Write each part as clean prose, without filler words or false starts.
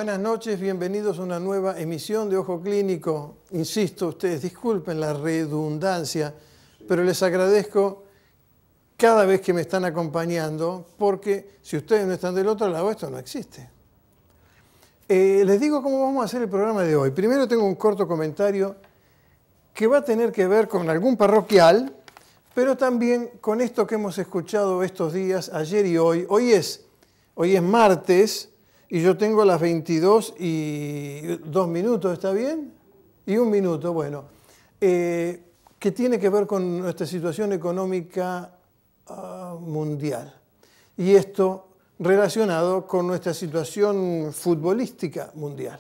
buenas noches, bienvenidos a una nueva emisión de Ojo Clínico. Insisto, ustedes disculpen la redundancia, pero les agradezco cada vez que me están acompañando, porque si ustedes no están del otro lado, esto no existe. Les digo cómo vamos a hacer el programa de hoy. Primero tengo un corto comentario que va a tener que ver con algún parroquial, pero también con esto que hemos escuchado estos días, ayer y hoy. Hoy es martes y yo tengo las 22 y 2 minutos, ¿está bien? Y 1 minuto, bueno, que tiene que ver con nuestra situación económica mundial. Y esto relacionado con nuestra situación futbolística mundial.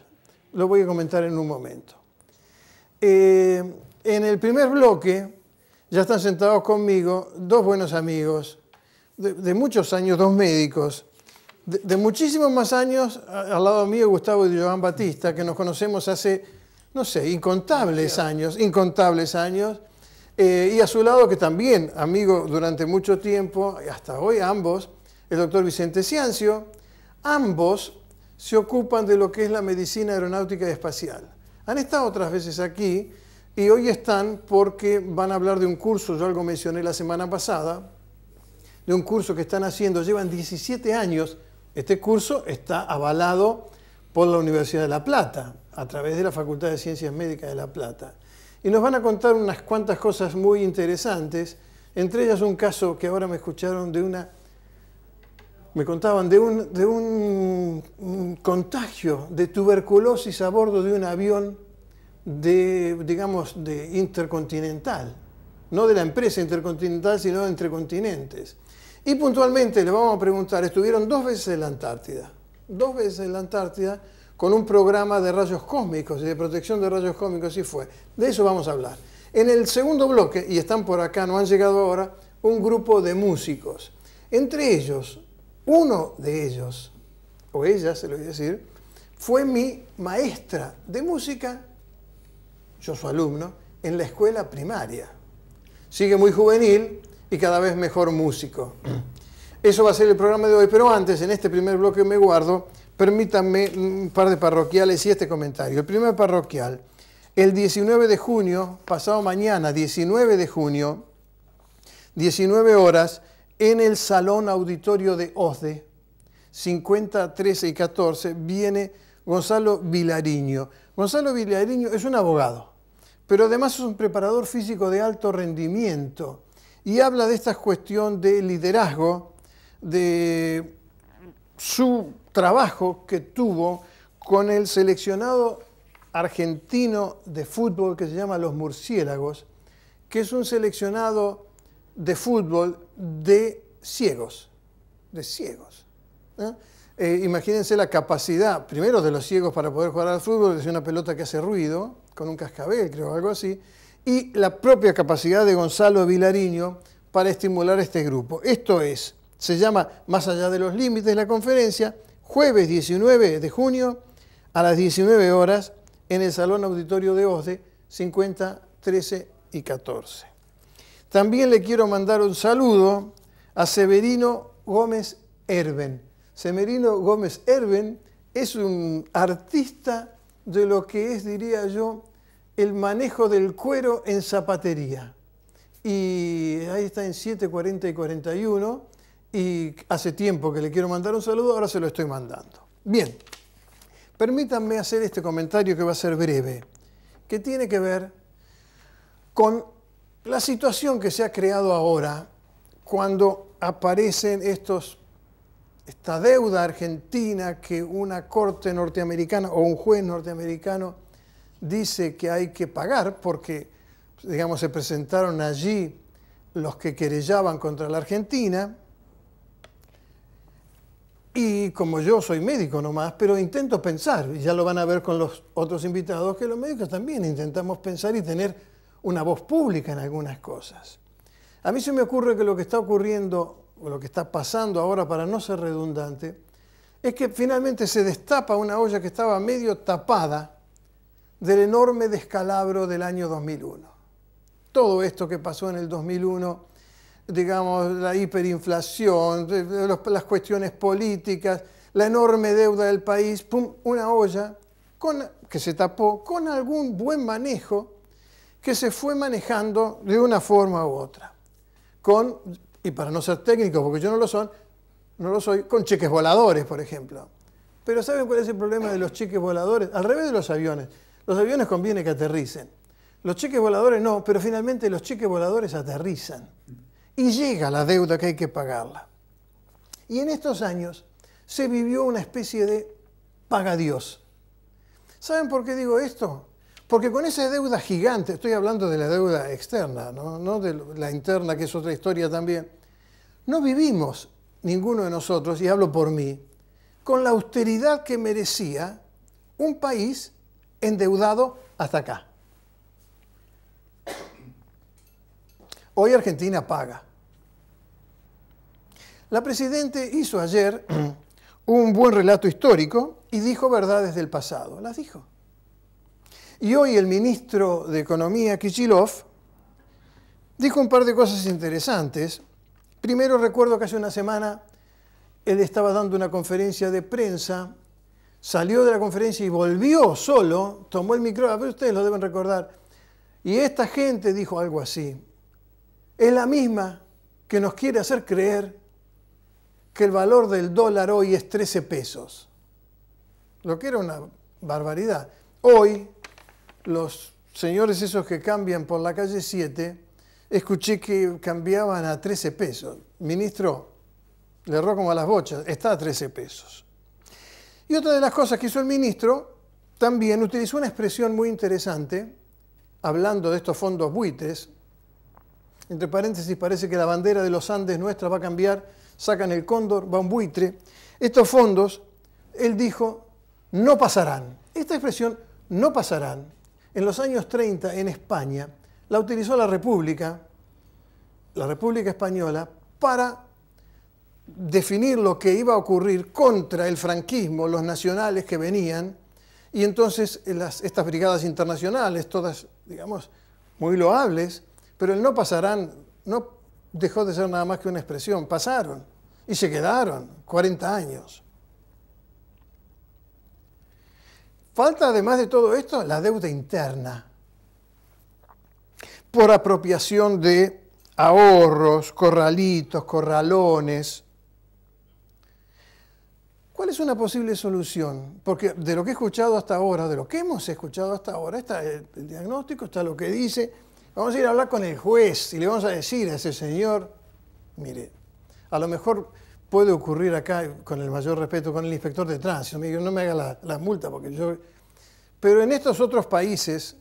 Lo voy a comentar en un momento. En el primer bloque ya están sentados conmigo dos buenos amigos de muchos años, dos médicos, de muchísimos más años, al lado mío Gustavo y Joan Batista, que nos conocemos hace, no sé, incontables años, y a su lado que también, amigo durante mucho tiempo, hasta hoy ambos, el doctor Vicente Ciancio. Ambos se ocupan de lo que es la medicina aeronáutica y espacial. Han estado otras veces aquí y hoy están porque van a hablar de un curso, yo algo mencioné la semana pasada, de un curso que están haciendo, llevan 17 años. Este curso está avalado por la Universidad de La Plata, a través de la Facultad de Ciencias Médicas de La Plata. Y nos van a contar unas cuantas cosas muy interesantes, entre ellas un caso que ahora me escucharon me contaban de un contagio de tuberculosis a bordo de un avión digamos, de intercontinental. No de la empresa intercontinental, sino entre continentes. Y puntualmente le vamos a preguntar, estuvieron 2 veces en la Antártida. 2 veces en la Antártida con un programa de rayos cósmicos y de protección de rayos cósmicos, y fue. De eso vamos a hablar. En el segundo bloque, y están por acá, no han llegado ahora, un grupo de músicos. Entre ellos, uno de ellos, o ella se lo voy a decir, fue mi maestra de música, yo su alumno, en la escuela primaria. Sigue muy juvenil y cada vez mejor músico. Eso va a ser el programa de hoy, pero antes, en este primer bloque me guardo, permítanme un par de parroquiales y este comentario. El primer parroquial, el 19 de junio, pasado mañana, 19 de junio, 19 horas, en el Salón Auditorio de OSDE, 50, 13 y 14, viene Gonzalo Vilariño. Gonzalo Vilariño es un abogado, pero además es un preparador físico de alto rendimiento y habla de esta cuestión de liderazgo, de su trabajo que tuvo con el seleccionado argentino de fútbol que se llama Los Murciélagos, que es un seleccionado de fútbol de ciegos. Imagínense la capacidad, primero de los ciegos para poder jugar al fútbol, es una pelota que hace ruido, con un cascabel, creo, algo así, y la propia capacidad de Gonzalo Vilariño para estimular este grupo. Esto se llama Más allá de los límites, la conferencia, jueves 19 de junio a las 19 horas en el Salón Auditorio de OSDE, 50, 13 y 14. También le quiero mandar un saludo a Severino Gómez Erben. Severino Gómez Erben es un artista de lo que es, diría yo, el manejo del cuero en zapatería. Y ahí está en 740 y 41, y hace tiempo que le quiero mandar un saludo, ahora se lo estoy mandando. Bien, permítanme hacer este comentario que va a ser breve, que tiene que ver con la situación que se ha creado ahora cuando aparecen esta deuda argentina que una corte norteamericana o un juez norteamericano dice que hay que pagar porque, digamos, se presentaron allí los que querellaban contra la Argentina. Y como yo soy médico nomás, pero intento pensar, y ya lo van a ver con los otros invitados, que los médicos también intentamos pensar y tener una voz pública en algunas cosas. A mí se me ocurre que lo que está ocurriendo, o lo que está pasando ahora, para no ser redundante, es que finalmente se destapa una olla que estaba medio tapada del enorme descalabro del año 2001. Todo esto que pasó en el 2001, digamos, la hiperinflación, las cuestiones políticas, la enorme deuda del país, pum, una olla que se tapó con algún buen manejo que se fue manejando de una forma u otra. Y para no ser técnico, porque yo no lo soy, con cheques voladores, por ejemplo. Pero ¿saben cuál es el problema de los cheques voladores? Al revés de los aviones. Los aviones conviene que aterricen. Los cheques voladores no, pero finalmente los cheques voladores aterrizan. Y llega la deuda que hay que pagarla. Y en estos años se vivió una especie de pagadiós. ¿Saben por qué digo esto? Porque con esa deuda gigante, estoy hablando de la deuda externa, no de la interna, que es otra historia también, no vivimos, ninguno de nosotros, y hablo por mí, con la austeridad que merecía un país endeudado hasta acá. Hoy Argentina paga. La Presidenta hizo ayer un buen relato histórico y dijo verdades del pasado. Las dijo. Y hoy el ministro de Economía, Kicillof, dijo un par de cosas interesantes. Primero, recuerdo que hace una semana él estaba dando una conferencia de prensa, salió de la conferencia y volvió solo, tomó el micrófono, pero ustedes lo deben recordar, y esta gente dijo algo así: es la misma que nos quiere hacer creer que el valor del dólar hoy es 13 pesos, lo que era una barbaridad. Hoy, los señores esos que cambian por la calle 7, escuché que cambiaban a 13 pesos. Ministro, le erró como a las bochas, está a 13 pesos. Y otra de las cosas que hizo el ministro, también utilizó una expresión muy interesante, hablando de estos fondos buitres. Entre paréntesis, parece que la bandera de los Andes nuestra va a cambiar, sacan el cóndor, va un buitre. Estos fondos, él dijo, no pasarán. Esta expresión, no pasarán, en los años 30 en España, la utilizó la República Española, para definir lo que iba a ocurrir contra el franquismo, los nacionales que venían, y entonces estas brigadas internacionales, todas, digamos, muy loables, pero el no pasarán no dejó de ser nada más que una expresión, pasaron y se quedaron 40 años. Falta, además de todo esto, la deuda interna, por apropiación de ahorros, corralitos, corralones. ¿Cuál es una posible solución? Porque de lo que he escuchado hasta ahora, de lo que hemos escuchado hasta ahora, está el diagnóstico, está lo que dice. Vamos a ir a hablar con el juez y le vamos a decir a ese señor, mire, a lo mejor puede ocurrir acá, con el mayor respeto, con el inspector de tránsito, no me haga la multa, porque yo... Pero en estos otros países,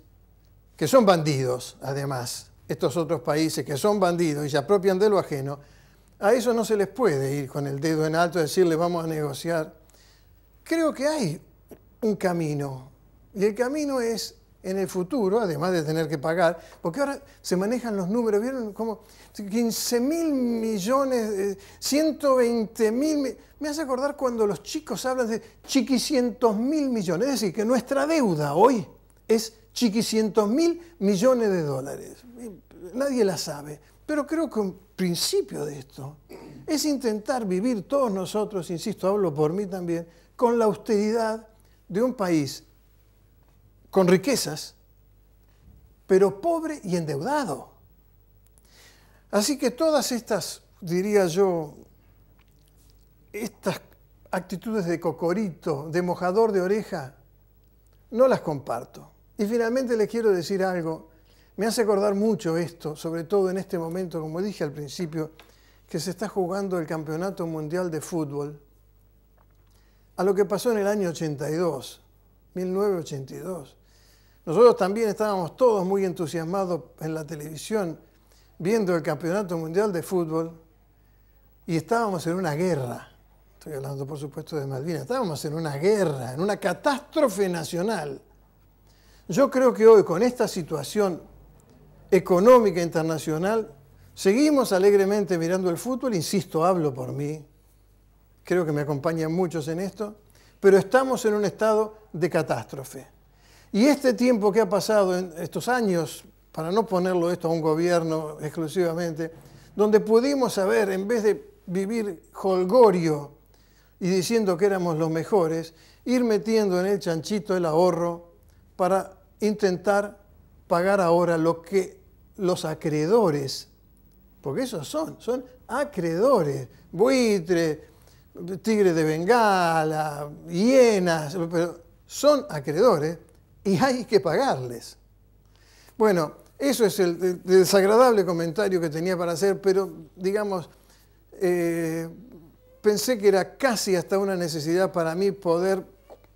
que son bandidos, además, estos otros países que son bandidos y se apropian de lo ajeno, a eso no se les puede ir con el dedo en alto y decirle vamos a negociar. Creo que hay un camino, y el camino es en el futuro, además de tener que pagar, porque ahora se manejan los números, ¿vieron? Como 15.000 millones, 120.000... Me hace acordar cuando los chicos hablan de chiquicientos mil millones, es decir, que nuestra deuda hoy es chiquicientos mil millones de dólares. Nadie la sabe, pero creo que un principio de esto es intentar vivir todos nosotros, insisto, hablo por mí también, con la austeridad de un país con riquezas, pero pobre y endeudado. Así que todas estas, diría yo, estas actitudes de cocorito, de mojador de oreja, no las comparto. Y finalmente les quiero decir algo, me hace acordar mucho esto, sobre todo en este momento, como dije al principio, que se está jugando el Campeonato Mundial de Fútbol, a lo que pasó en el año 82, 1982. Nosotros también estábamos todos muy entusiasmados en la televisión viendo el Campeonato Mundial de Fútbol y estábamos en una guerra. Estoy hablando, por supuesto, de Malvinas. Estábamos en una guerra, en una catástrofe nacional. Yo creo que hoy, con esta situación económica internacional, seguimos alegremente mirando el fútbol. Insisto, hablo por mí. Creo que me acompañan muchos en esto. Pero estamos en un estado de catástrofe. Y este tiempo que ha pasado, en estos años, para no ponerlo esto a un gobierno exclusivamente, donde pudimos haber, en vez de vivir jolgorio y diciendo que éramos los mejores, ir metiendo en el chanchito el ahorro para intentar pagar ahora lo que los acreedores, porque esos son acreedores, buitres, tigres de Bengala, hienas, pero son acreedores y hay que pagarles. Bueno, eso es el desagradable comentario que tenía para hacer, pero digamos, pensé que era casi hasta una necesidad para mí poder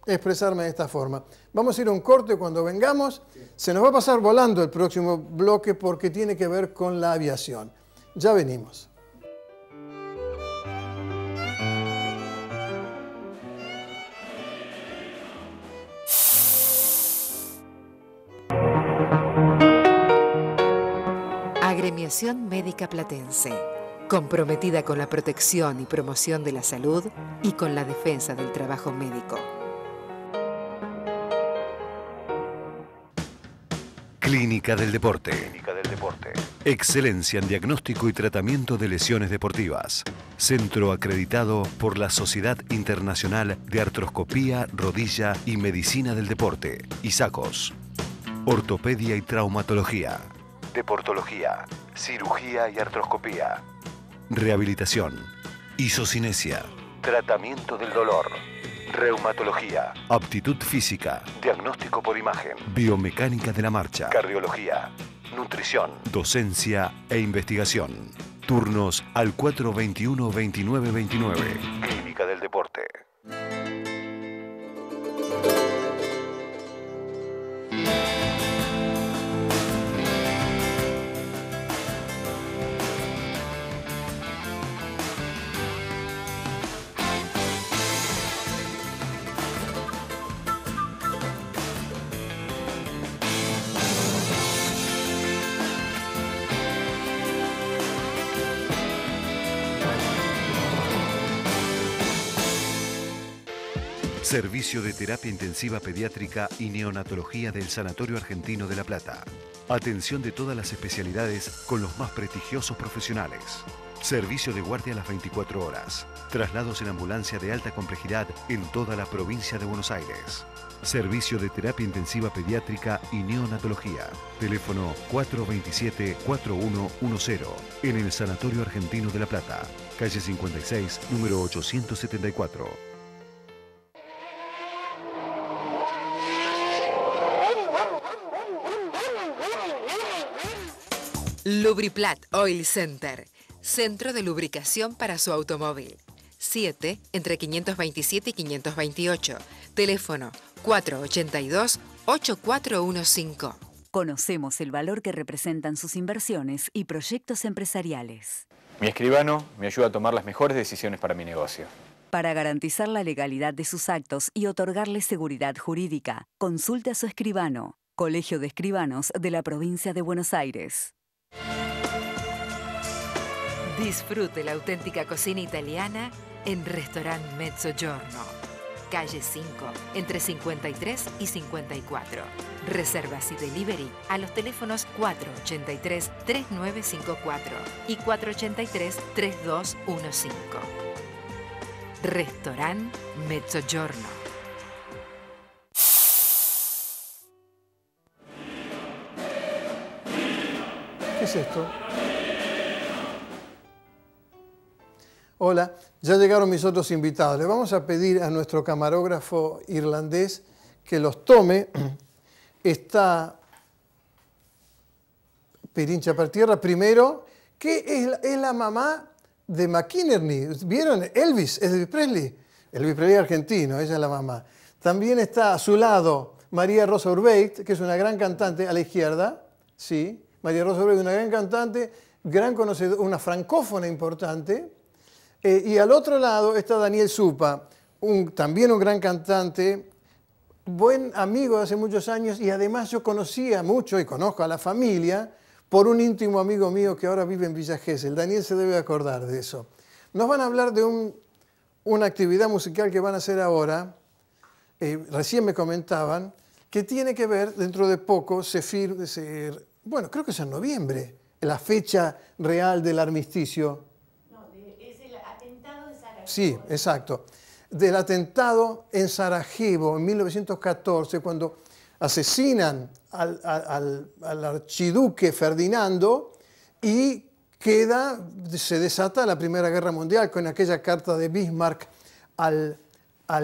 expresarme de esta forma. Vamos a ir a un corte. Cuando vengamos, se nos va a pasar volando el próximo bloque porque tiene que ver con la aviación. Ya venimos. Agremiación Médica Platense, comprometida con la protección y promoción de la salud y con la defensa del trabajo médico. Clínica del Deporte. Excelencia en diagnóstico y tratamiento de lesiones deportivas. Centro acreditado por la Sociedad Internacional de Artroscopía, Rodilla y Medicina del Deporte, ISACOS. Ortopedia y traumatología. Deportología, cirugía y artroscopía. Rehabilitación. Isocinesia. Tratamiento del dolor. Reumatología. Aptitud física. Diagnóstico por imagen. Biomecánica de la marcha. Cardiología. Nutrición. Docencia e investigación. Turnos al 421-2929. Clínica del Deporte. Servicio de terapia intensiva pediátrica y neonatología del Sanatorio Argentino de La Plata. Atención de todas las especialidades con los más prestigiosos profesionales. Servicio de guardia a las 24 horas. Traslados en ambulancia de alta complejidad en toda la provincia de Buenos Aires. Servicio de terapia intensiva pediátrica y neonatología. Teléfono 427-4110 en el Sanatorio Argentino de La Plata. Calle 56, número 874. Lubriplat Oil Center, centro de lubricación para su automóvil. 7 entre 527 y 528. Teléfono 482-8415. Conocemos el valor que representan sus inversiones y proyectos empresariales. Mi escribano me ayuda a tomar las mejores decisiones para mi negocio. Para garantizar la legalidad de sus actos y otorgarle seguridad jurídica, consulte a su escribano, Colegio de Escribanos de la Provincia de Buenos Aires. Disfrute la auténtica cocina italiana en Restaurant Mezzogiorno. Calle 5, entre 53 y 54. Reservas y delivery a los teléfonos 483-3954 y 483-3215. Restaurant Mezzogiorno. ¿Qué es esto? Hola, ya llegaron mis otros invitados. Le vamos a pedir a nuestro camarógrafo irlandés que los tome. Está Pirincha per tierra primero, que es la mamá de McInerney. ¿Vieron? Elvis Presley. Elvis Presley argentino, ella es la mamá. También está a su lado María Rosa Urbeit, que es una gran cantante, a la izquierda. Sí, María Rosa Urbeit, una gran cantante, gran conocedora, una francófona importante. Y al otro lado está Daniel Supa, también un gran cantante, buen amigo de hace muchos años, y además yo conocía mucho y conozco a la familia por un íntimo amigo mío que ahora vive en Villa Gesell. Daniel se debe acordar de eso. Nos van a hablar de una actividad musical que van a hacer ahora, recién me comentaban, que tiene que ver, dentro de poco, bueno, creo que es en noviembre, la fecha real del armisticio. No, es el atentado de Sarajevo. Sí, exacto. del atentado en Sarajevo en 1914, cuando asesinan al archiduque Ferdinando y se desata la Primera Guerra Mundial con aquella carta de Bismarck al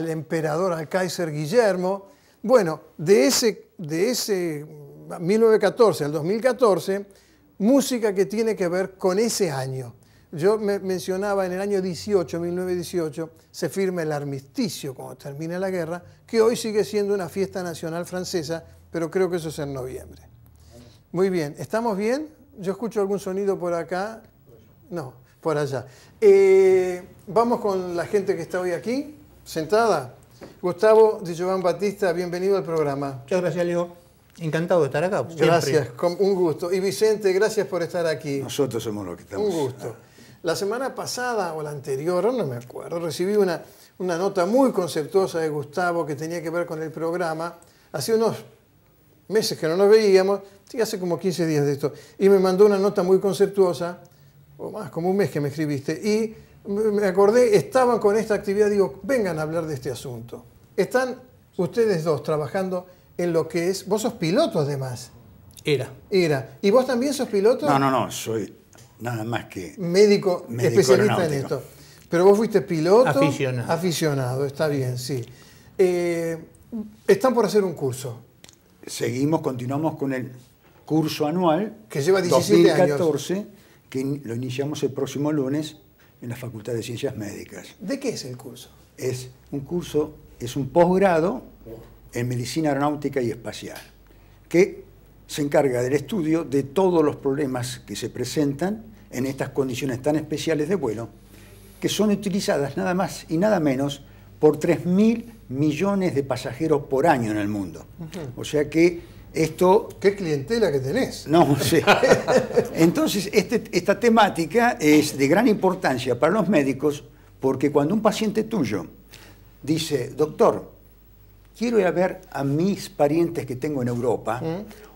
emperador, al Kaiser Guillermo. Bueno, de ese 1914 al 2014, música que tiene que ver con ese año. Yo me mencionaba en el año 1918, se firma el armisticio cuando termina la guerra, que hoy sigue siendo una fiesta nacional francesa, pero creo que eso es en noviembre. Muy bien, ¿estamos bien? Yo escucho algún sonido por acá. No, por allá. Vamos con la gente que está hoy aquí, sentada. Gustavo Di Giovan Battista, bienvenido al programa. Muchas gracias, Leo. Encantado de estar acá. Gracias, con un gusto. Y Vicente, gracias por estar aquí. Nosotros somos los que estamos. Un gusto. La semana pasada o la anterior, no me acuerdo, recibí una nota muy conceptuosa de Gustavo que tenía que ver con el programa. Hace unos meses que no nos veíamos, sí, hace como 15 días de esto, y me mandó una nota muy conceptuosa, o más, como un mes que me escribiste, y me acordé, estaban con esta actividad, digo, vengan a hablar de este asunto. Están ustedes dos trabajando en lo que es, vos sos piloto además. Era. ¿Y vos también sos piloto? No, soy nada más que médico especialista en esto. Pero vos fuiste piloto. Aficionado. Aficionado, está bien, sí. Están por hacer un curso. Continuamos con el curso anual. Que lleva 17 2014, años. Que lo iniciamos el próximo lunes en la Facultad de Ciencias Médicas. ¿De qué es el curso? Es un curso, es un posgrado en Medicina Aeronáutica y Espacial, que se encarga del estudio de todos los problemas que se presentan en estas condiciones tan especiales de vuelo, que son utilizadas nada más y nada menos por 3.000 millones de pasajeros por año en el mundo. O sea que esto... ¡Qué clientela que tenés! No sé. Entonces, esta temática es de gran importancia para los médicos, porque cuando un paciente tuyo dice, doctor, quiero ir a ver a mis parientes que tengo en Europa,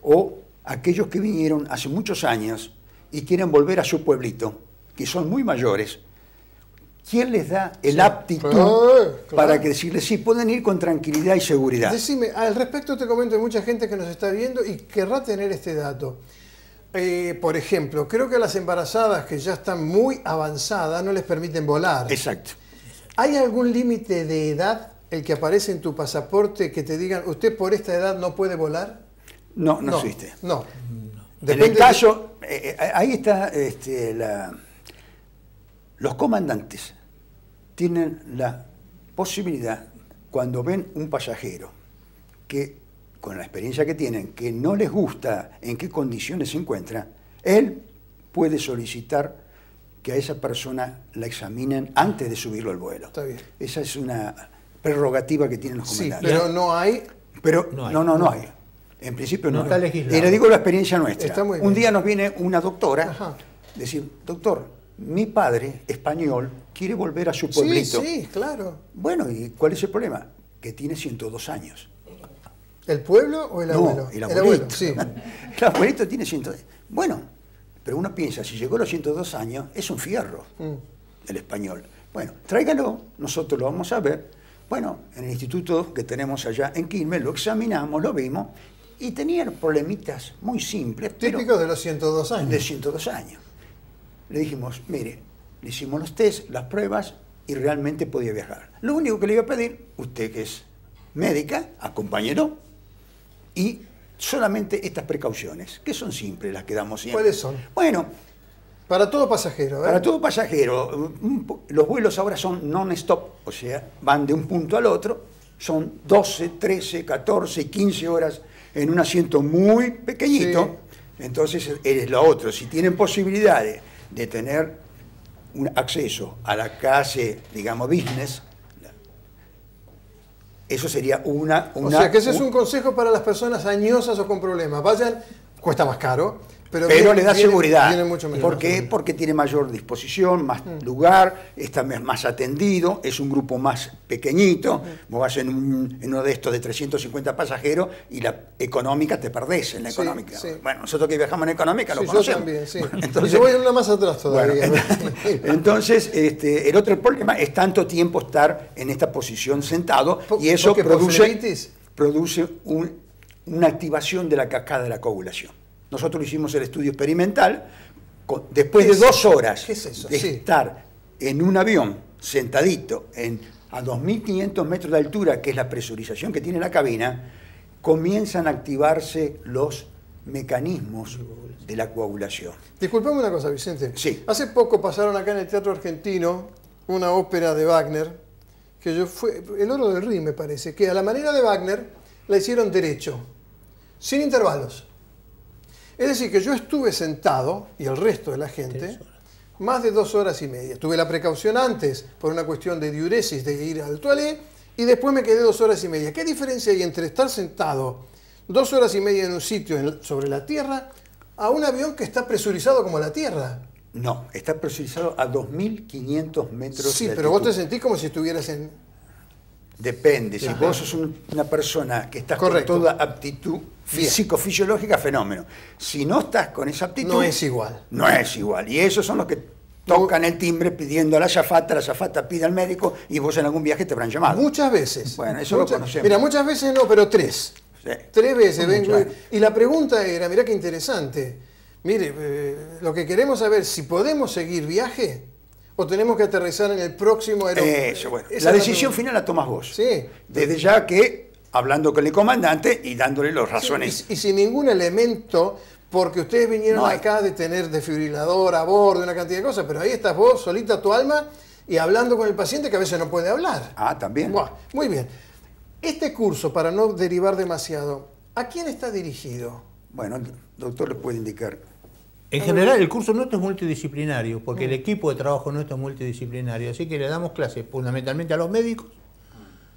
o aquellos que vinieron hace muchos años y quieren volver a su pueblito, que son muy mayores, ¿quién les da el aptitud para que decirles sí, pueden ir con tranquilidad y seguridad? Decime, al respecto te comento, hay mucha gente que nos está viendo y querrá tener este dato. Por ejemplo, creo que a las embarazadas que ya están muy avanzadas no les permiten volar. Exacto. ¿Hay algún límite de edad, el que aparece en tu pasaporte, que te digan, usted por esta edad no puede volar? No existe. No. En el caso, ahí está los comandantes tienen la posibilidad, cuando ven un pasajero que, con la experiencia que tienen, que no les gusta en qué condiciones se encuentra, él puede solicitar que a esa persona la examinen antes de subirlo al vuelo. Está bien. Esa es una prerrogativa que tienen los comandantes. Sí, pero no hay... Pero no hay. En principio no está hay. legislado. Y le digo la experiencia nuestra. Está muy bien. Un día nos viene una doctora, decir, doctor, mi padre, español, quiere volver a su pueblito. Sí, claro. Bueno, ¿y cuál es el problema? Que tiene 102 años. ¿El pueblo o el abuelo? No, el abuelito. Sí. El abuelito tiene 102. Bueno, pero uno piensa, si llegó a los 102 años, es un fierro el español. Bueno, tráigalo, nosotros lo vamos a ver. Bueno, en el instituto que tenemos allá en Quilmes, lo examinamos, lo vimos, y tenían problemitas muy simples. Típicos de los 102 años. De 102 años. Le dijimos, mire, le hicimos los test, las pruebas, y realmente podía viajar. Lo único que le iba a pedir, usted que es médica, acompáñelo, y solamente estas precauciones, que son simples, las que damos siempre. ¿Cuáles son? Bueno, para todo pasajero. Para todo pasajero. Los vuelos ahora son non-stop, o sea, van de un punto al otro, son 12, 13, 14, 15 horas en un asiento muy pequeñito. Sí. Entonces, es lo otro. Si tienen posibilidades de tener un acceso a la clase, digamos, business, eso sería una... O sea, que ese es un consejo para las personas añosas o con problemas. Vayan, cuesta más caro, Pero le da seguridad. viene mucho mejor. ¿Por qué? Porque tiene mayor disposición, más lugar, está más atendido, es un grupo más pequeñito. Vos vas en uno de estos de 350 pasajeros y la económica te perdés en la económica. Sí. Bueno, nosotros que viajamos en económica lo Sí, conocemos. yo también, sí. Bueno, entonces, yo voy una más atrás todavía. bueno, entonces, el otro problema es tanto tiempo estar en esta posición sentado y eso produce una activación de la cascada de la coagulación. Nosotros hicimos el estudio experimental, después de 2 horas de estar en un avión sentadito a 2.500 metros de altura, que es la presurización que tiene la cabina, comienzan a activarse los mecanismos de la coagulación. Disculpame una cosa, Vicente. Sí. Hace poco pasaron acá en el Teatro Argentino una ópera de Wagner, que fue El Oro del Rin, me parece, que a la manera de Wagner la hicieron derecho, sin intervalos. Es decir, que yo estuve sentado, y el resto de la gente, más de 2 horas y media. Tuve la precaución antes, por una cuestión de diuresis, de ir al toilet, y después me quedé 2 horas y media. ¿Qué diferencia hay entre estar sentado 2 horas y media en un sitio sobre la Tierra a un avión que está presurizado como la Tierra? No, está presurizado a 2.500 metros Sí, de pero vos altitud. te sentís como si estuvieras en... Depende, si Ajá. vos sos una persona que estás Correcto. con toda aptitud psicofisiológica, fenómeno. Si no estás con esa aptitud... No es igual. No es igual. Y esos son los que tocan el timbre pidiendo a la azafata pide al médico y vos en algún viaje te habrán llamado. Muchas veces. Bueno, eso lo conocemos. Mira, muchas veces no, pero 3. Sí. 3 veces. Mucho. Y la pregunta era, mirá qué interesante. Mire, lo que queremos saber es si podemos seguir viaje o tenemos que aterrizar en el próximo aeropuerto. Eso, bueno. Esa La es decisión pregunta. final la tomas vos. Sí. Desde ya que, hablando con el comandante y dándole las razones. Sí, y sin ningún elemento, porque ustedes vinieron No hay. acá de tener desfibrilador a bordo, una cantidad de cosas, pero ahí estás vos, solita tu alma, y hablando con el paciente que a veces no puede hablar. Ah, también. Buah, muy bien. Este curso, para no derivar demasiado, ¿a quién está dirigido? Bueno, el doctor le puede indicar. En general, el curso nuestro es multidisciplinario, porque el equipo de trabajo nuestro es multidisciplinario. Así que le damos clases fundamentalmente a los médicos,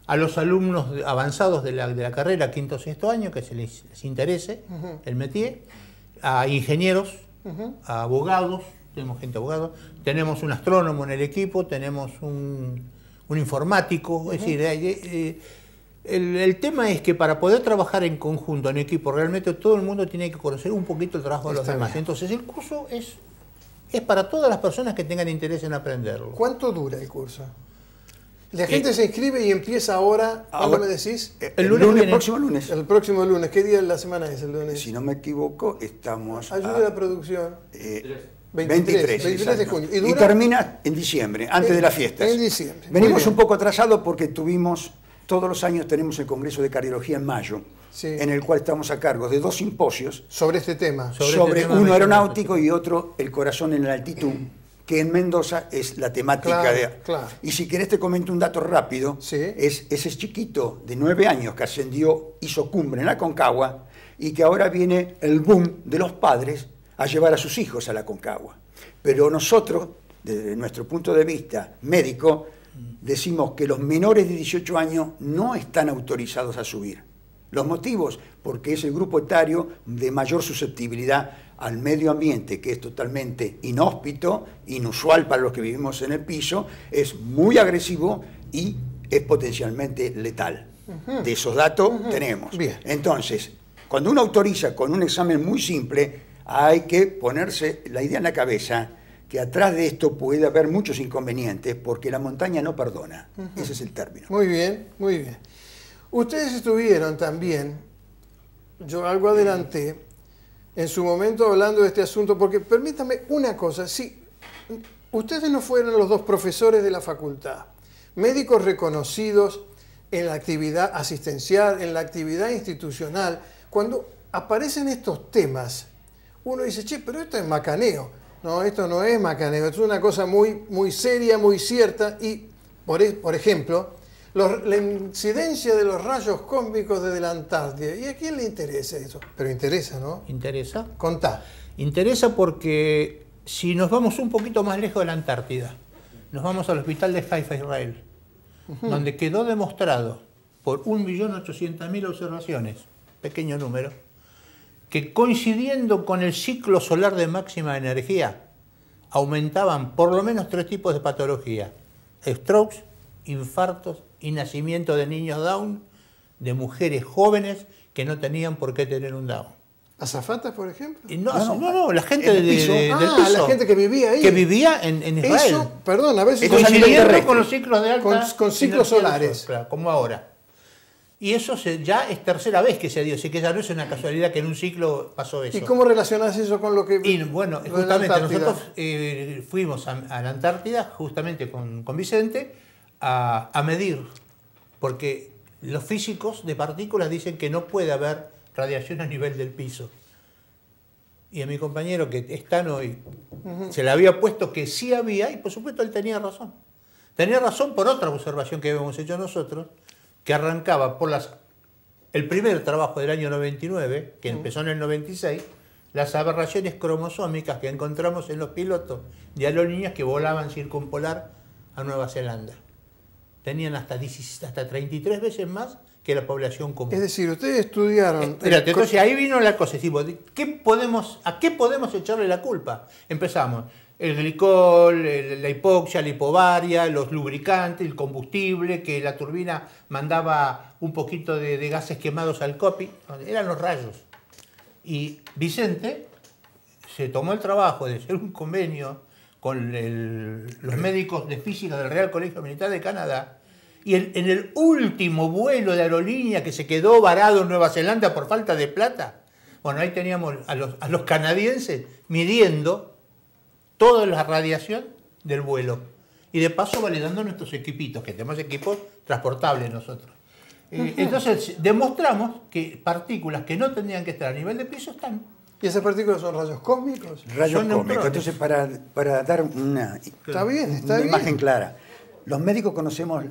a los alumnos avanzados de la carrera, 5º o 6º año, que se les interese el métier, a ingenieros, a abogados, tenemos gente abogada, tenemos un astrónomo en el equipo, tenemos un informático, es decir, el tema es que para poder trabajar en conjunto, en equipo, realmente todo el mundo tiene que conocer un poquito el trabajo de los demás. Entonces el curso es para todas las personas que tengan interés en aprenderlo. ¿Cuánto dura el curso? La gente se inscribe y empieza ahora, ¿cuándo me decís? El próximo lunes. El próximo lunes. ¿Qué día de la semana es el lunes? Si no me equivoco, estamos Ayude a la producción. 23 de exacto. junio. Y termina en diciembre, antes de las fiestas. En diciembre. Venimos un poco atrasados porque todos los años tenemos el Congreso de Cardiología en mayo, en el cual estamos a cargo de 2 simposios sobre este tema. Sobre uno aeronáutico y otro el corazón en la altitud, que en Mendoza es la temática Claro. Y si querés te comento un dato rápido, es ese chiquito de 9 años que hizo cumbre en la Aconcagua y que ahora viene el boom de los padres a llevar a sus hijos a la Aconcagua. Pero nosotros, desde nuestro punto de vista médico, decimos que los menores de 18 años no están autorizados a subir. Los motivos, porque es el grupo etario de mayor susceptibilidad al medio ambiente, que es totalmente inhóspito, inusual para los que vivimos en el piso, es muy agresivo y es potencialmente letal. De esos datos tenemos. Bien. Entonces, cuando uno autoriza con un examen muy simple, hay que ponerse la idea en la cabeza que atrás de esto puede haber muchos inconvenientes porque la montaña no perdona. Ese es el término. Muy bien, muy bien. Ustedes estuvieron también, yo algo adelanté, en su momento hablando de este asunto, porque permítame una cosa, sí, ustedes no fueron los 2 profesores de la facultad, médicos reconocidos en la actividad asistencial, en la actividad institucional. Cuando aparecen estos temas, uno dice, che, pero esto es macaneo. No, esto no es macaneo, esto es una cosa muy, muy seria, muy cierta. Y, por ejemplo, la incidencia de los rayos cósmicos desde la Antártida. ¿Y a quién le interesa eso? Pero interesa, ¿no? ¿Interesa? Contá. Interesa porque si nos vamos un poquito más lejos de la Antártida, nos vamos al hospital de Haifa, Israel, donde quedó demostrado por 1.800.000 observaciones, pequeño número, que coincidiendo con el ciclo solar de máxima energía, aumentaban por lo menos 3 tipos de patología: strokes, infartos y nacimiento de niños Down, de mujeres jóvenes que no tenían por qué tener un Down. ¿Azafatas, por ejemplo? Y no, la gente del piso. La gente que vivía ahí. Que vivía en Israel. Eso, perdón, a veces coincidiendo con los ciclos de alta con ciclos solares. Claro, como ahora. Y eso ya es tercera vez que se dio, así que ya no es una casualidad que en un ciclo pasó eso. ¿Y cómo relacionás eso con lo que... Y bueno, justamente nosotros fuimos a la Antártida, justamente con Vicente, a medir, porque los físicos de partículas dicen que no puede haber radiación a nivel del piso. Y a mi compañero, que es Tano, se le había puesto que sí había, y por supuesto él tenía razón. Tenía razón por otra observación que habíamos hecho nosotros, que arrancaba por el primer trabajo del año 99, que empezó en el 96, las aberraciones cromosómicas que encontramos en los pilotos de aerolíneas que volaban circumpolar a Nueva Zelanda. Tenían hasta 33 veces más que la población común. Es decir, ustedes estudiaron... Espérate, entonces ahí vino la cosa. Decimos, ¿a qué podemos echarle la culpa? Empezamos. El glicol, la hipoxia, la hipobaria, los lubricantes, el combustible, que la turbina mandaba un poquito de gases quemados al cockpit. Eran los rayos. Y Vicente se tomó el trabajo de hacer un convenio con los médicos de física del Real Colegio Militar de Canadá, y en el último vuelo de aerolínea que se quedó varado en Nueva Zelanda por falta de plata, bueno, ahí teníamos a los canadienses midiendo toda la radiación del vuelo. Y de paso validando nuestros equipitos, que tenemos equipos transportables nosotros. Entonces demostramos que partículas que no tendrían que estar a nivel de piso están. ¿Y esas partículas son rayos cósmicos? Rayos cósmicos. Entonces, para dar una imagen clara, los médicos conocemos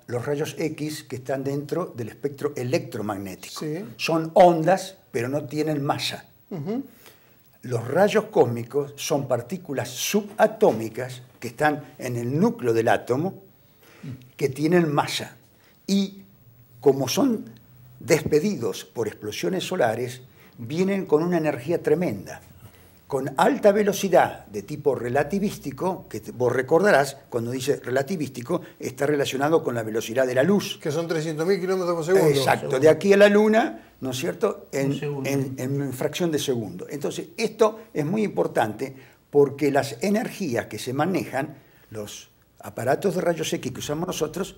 los rayos X que están dentro del espectro electromagnético. Sí. Son ondas, pero no tienen masa. Los rayos cósmicos son partículas subatómicas que están en el núcleo del átomo, que tienen masa. Y como son despedidos por explosiones solares, vienen con una energía tremenda, con alta velocidad de tipo relativístico, que vos recordarás, cuando dice relativístico, está relacionado con la velocidad de la luz. Que son 300.000 kilómetros por segundo. Exacto, de aquí a la Luna, ¿no es cierto?, en fracción de segundo. Entonces, esto es muy importante porque las energías que se manejan, los aparatos de rayos X que usamos nosotros,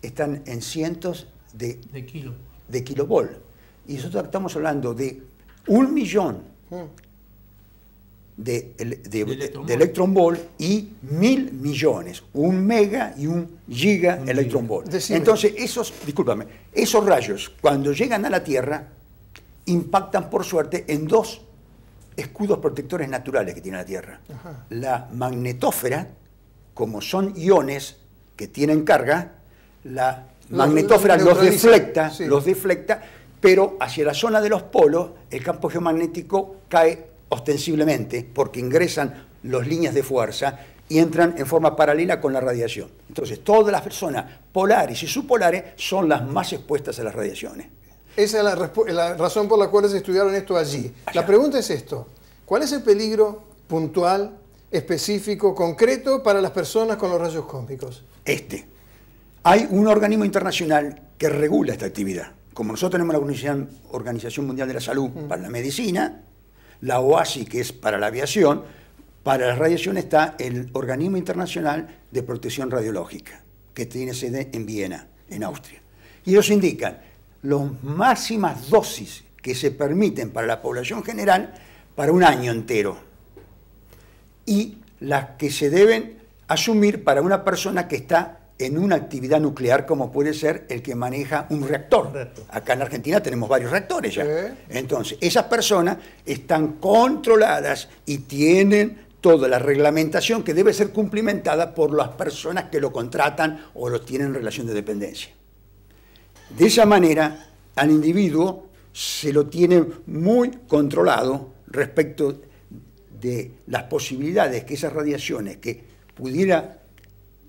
están en cientos de kilovolt. Y nosotros estamos hablando de 1 millón de electronvolt y 1.000 millones, 1 mega y 1 giga electronvolt. Entonces, esos rayos, cuando llegan a la Tierra, impactan por suerte en 2 escudos protectores naturales que tiene la Tierra. Ajá. La magnetósfera, como son iones que tienen carga, la magnetósfera los deflecta, pero hacia la zona de los polos el campo geomagnético cae ostensiblemente porque ingresan las líneas de fuerza y entran en forma paralela con la radiación. Entonces, todas las personas polares y subpolares son las más expuestas a las radiaciones. Esa es la razón por la cual se estudiaron esto allí. La pregunta es esto: ¿cuál es el peligro puntual, específico, concreto para las personas con los rayos cósmicos? Hay un organismo internacional que regula esta actividad. Como nosotros tenemos la Organización Mundial de la Salud para la medicina, la OASI, que es para la aviación, para la radiación está el Organismo Internacional de Protección Radiológica, que tiene sede en Viena, en Austria. Y ellos indican las máximas dosis que se permiten para la población general para un año entero y las que se deben asumir para una persona que está en una actividad nuclear, como puede ser el que maneja un reactor. Acá en Argentina tenemos varios reactores ya. Entonces, esas personas están controladas y tienen toda la reglamentación que debe ser cumplimentada por las personas que lo contratan o lo tienen en relación de dependencia. De esa manera, al individuo se lo tiene muy controlado respecto de las posibilidades que esas radiaciones que pudiera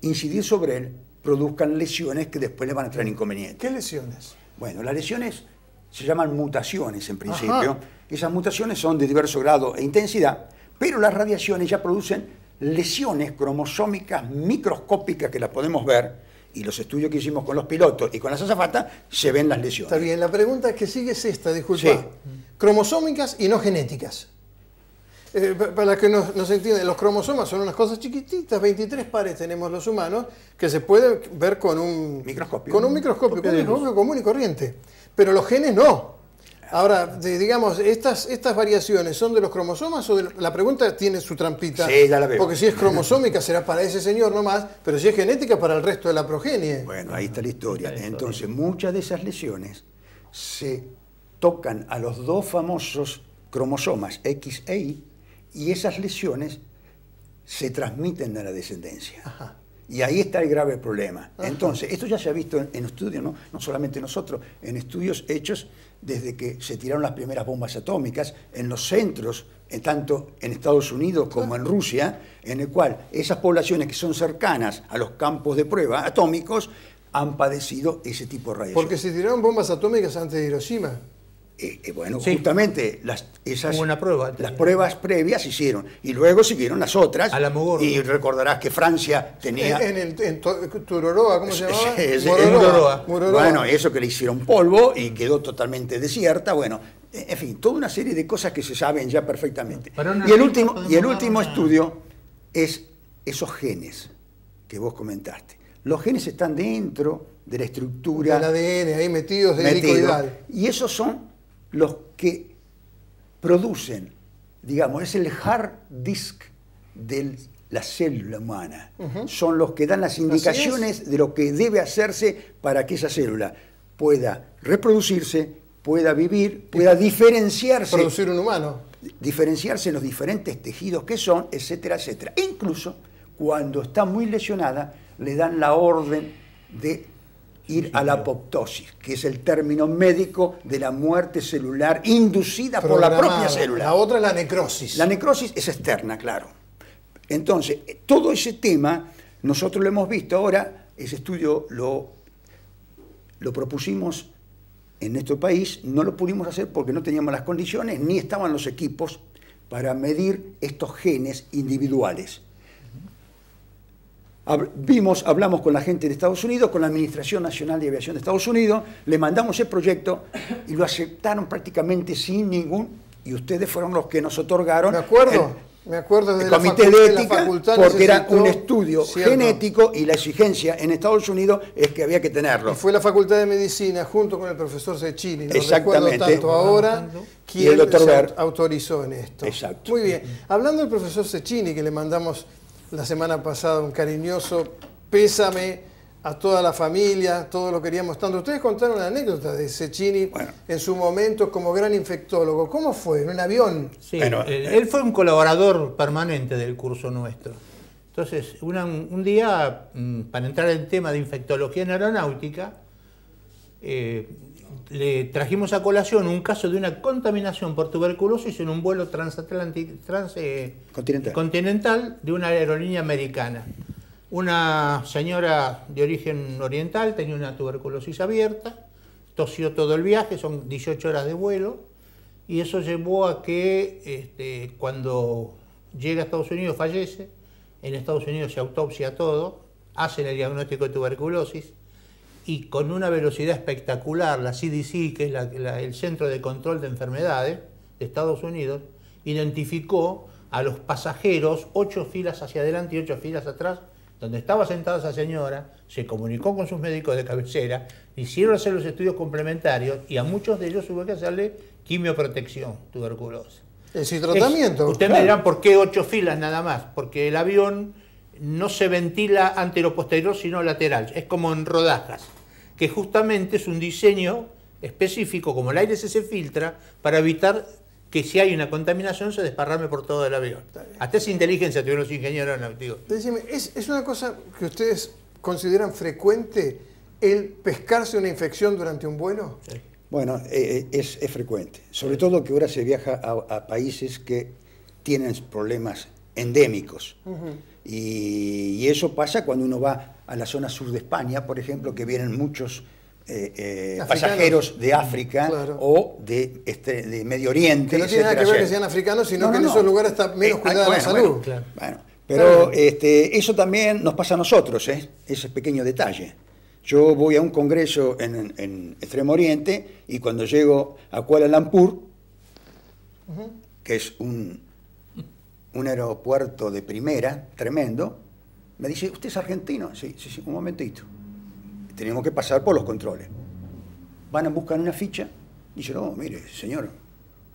incidir sobre él produzcan lesiones que después le van a traer inconvenientes. ¿Qué lesiones? Bueno, las lesiones se llaman mutaciones en principio. Ajá. Esas mutaciones son de diverso grado e intensidad, pero las radiaciones ya producen lesiones cromosómicas microscópicas que las podemos ver, y los estudios que hicimlos con los pilotos y con las azafatas se ven las lesiones. Está bien, la pregunta que sigue es esta, disculpa. Sí. Cromosómicas y no genéticas. Para que nos entiendan, los cromosomas son unas cosas chiquititas, 23 pares tenemos los humanos, que se pueden ver con un microscopio. Con un microscopio común y corriente. Pero los genes no. Ahora, digamos, estas variaciones son de los cromosomas o la pregunta tiene su trampita. Sí, ya la veo. Porque si es cromosómica será para ese señor nomás, pero si es genética para el resto de la progenie. Bueno, ahí está la historia. Entonces, muchas de esas lesiones se tocan a los dos famosos cromosomas X e Y, y esas lesiones se transmiten a la descendencia. Ajá. Y ahí está el grave problema. Ajá. Entonces, esto ya se ha visto en estudios, no solamente nosotros, en estudios hechos desde que se tiraron las primeras bombas atómicas en los centros, tanto en Estados Unidos como en Rusia, en el cual esas poblaciones que son cercanas a los campos de prueba atómicos han padecido ese tipo de radiación. Porque se tiraron bombas atómicas antes de Hiroshima. Bueno, Sí. justamente Hubo una prueba. las pruebas previas se hicieron y luego siguieron las otras. Alamogordo. Y recordarás que Francia tenía... En Turoroa, ¿cómo se llamaba? Sí, Mururoa. Bueno, eso que le hicieron polvo y quedó totalmente desierta. Bueno, en fin, toda una serie de cosas que se saben ya perfectamente. Y el último estudio es esos genes que vos comentaste. Los genes están dentro de la estructura... Del ADN, ahí metidos de helicoidal. Y esos son los que producen, digamos, es el hard disk de la célula humana. Son los que dan las indicaciones de lo que debe hacerse para que esa célula pueda reproducirse, pueda vivir, pueda diferenciarse. Producir un humano. Diferenciarse en los diferentes tejidos que son, etcétera, etcétera. E incluso, cuando está muy lesionada, le dan la orden de ir a la apoptosis, que es el término médico de la muerte celular inducida por la propia célula. La otra es la necrosis. La necrosis es externa, claro. Entonces, todo ese tema, nosotros lo hemos visto ahora, ese estudio lo propusimos en nuestro país, no lo pudimos hacer porque no teníamos las condiciones, ni estaban los equipos para medir estos genes individuales. Hablamos con la gente de Estados Unidos, con la Administración Nacional de Aviación de Estados Unidos, le mandamos el proyecto y lo aceptaron prácticamente sin ningún, y ustedes fueron los que nos otorgaron. Me acuerdo de el la comité de ética, facultad porque era necesitó, un estudio genético y la exigencia en Estados Unidos es que había que tenerlo. Y fue la Facultad de Medicina junto con el profesor Cecchini, lo Exactamente. recuerdo tanto ahora, Y el quien doctor se Ver. autorizó en esto. Exacto. Muy bien. Hablando del profesor Cecchini, que le mandamos la semana pasada un cariñoso pésame a toda la familia, todos lo queríamos tanto. Ustedes contaron una anécdota de Cecchini en su momento como gran infectólogo. ¿Cómo fue? ¿En un avión? Sí, Bueno, él fue un colaborador permanente del curso nuestro. Entonces, un día, para entrar en el tema de infectología en aeronáutica, le trajimos a colación un caso de una contaminación por tuberculosis en un vuelo continental de una aerolínea americana. Una señora de origen oriental tenía una tuberculosis abierta, tosió todo el viaje, son 18 horas de vuelo, y eso llevó a que cuando llega a Estados Unidos fallece. En Estados Unidos se autopsia todo, hacen el diagnóstico de tuberculosis, y con una velocidad espectacular, la CDC, que es el Centro de Control de Enfermedades de Estados Unidos, identificó a los pasajeros 8 filas hacia adelante y 8 filas atrás, donde estaba sentada esa señora, se comunicó con sus médicos de cabecera, hicieron hacer los estudios complementarios y a muchos de ellos hubo que hacerle quimioprotección, tuberculosis. Es decir, tratamiento. Ustedes me dirán, ¿por qué 8 filas nada más? Porque el avión no se ventila antero-posterior, sino lateral. Es como en rodajas, que justamente es un diseño específico, como el aire se filtra, para evitar que si hay una contaminación se desparrame por todo el avión. Hasta esa inteligencia tuvieron los ingenieros aeronáuticos. Decime, ¿es una cosa que ustedes consideran frecuente el pescarse una infección durante un vuelo? Sí. Bueno, es frecuente. Sobre todo que ahora se viaja a países que tienen problemas endémicos. Y eso pasa cuando uno va a la zona sur de España, por ejemplo, que vienen muchos pasajeros de África, claro, o de Medio Oriente. Que no tiene nada que ver que sean africanos, sino que en esos lugares está menos cuidada la salud. Bueno, pero eso también nos pasa a nosotros, ese pequeño detalle. Yo voy a un congreso en Extremo Oriente y cuando llego a Kuala Lumpur, que es un aeropuerto de primera, tremendo, me dice, ¿usted es argentino? Sí, un momentito. Tenemos que pasar por los controles. Van a buscar una ficha. Dice, no, mire, señor,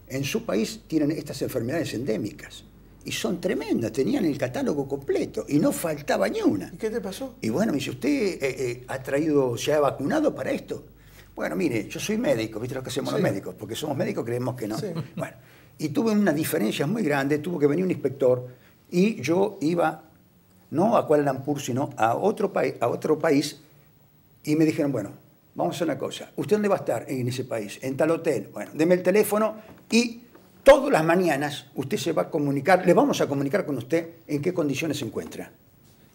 en su país tienen estas enfermedades endémicas. Y son tremendas, tenían el catálogo completo y no faltaba ni una. ¿Y qué te pasó? Y bueno, me dice, ¿usted se ha vacunado para esto? Bueno, mire, yo soy médico, ¿viste lo que hacemos los médicos? Porque somos médicos, creemos que no. Sí. Bueno, y tuve una diferencia muy grande, tuvo que venir un inspector y yo iba, no a Kuala Lumpur, sino a otro país, y me dijeron, bueno, vamos a hacer una cosa, ¿usted dónde va a estar en ese país? En tal hotel. Bueno, deme el teléfono y todas las mañanas usted se va a comunicar, le vamos a comunicar con usted en qué condiciones se encuentra.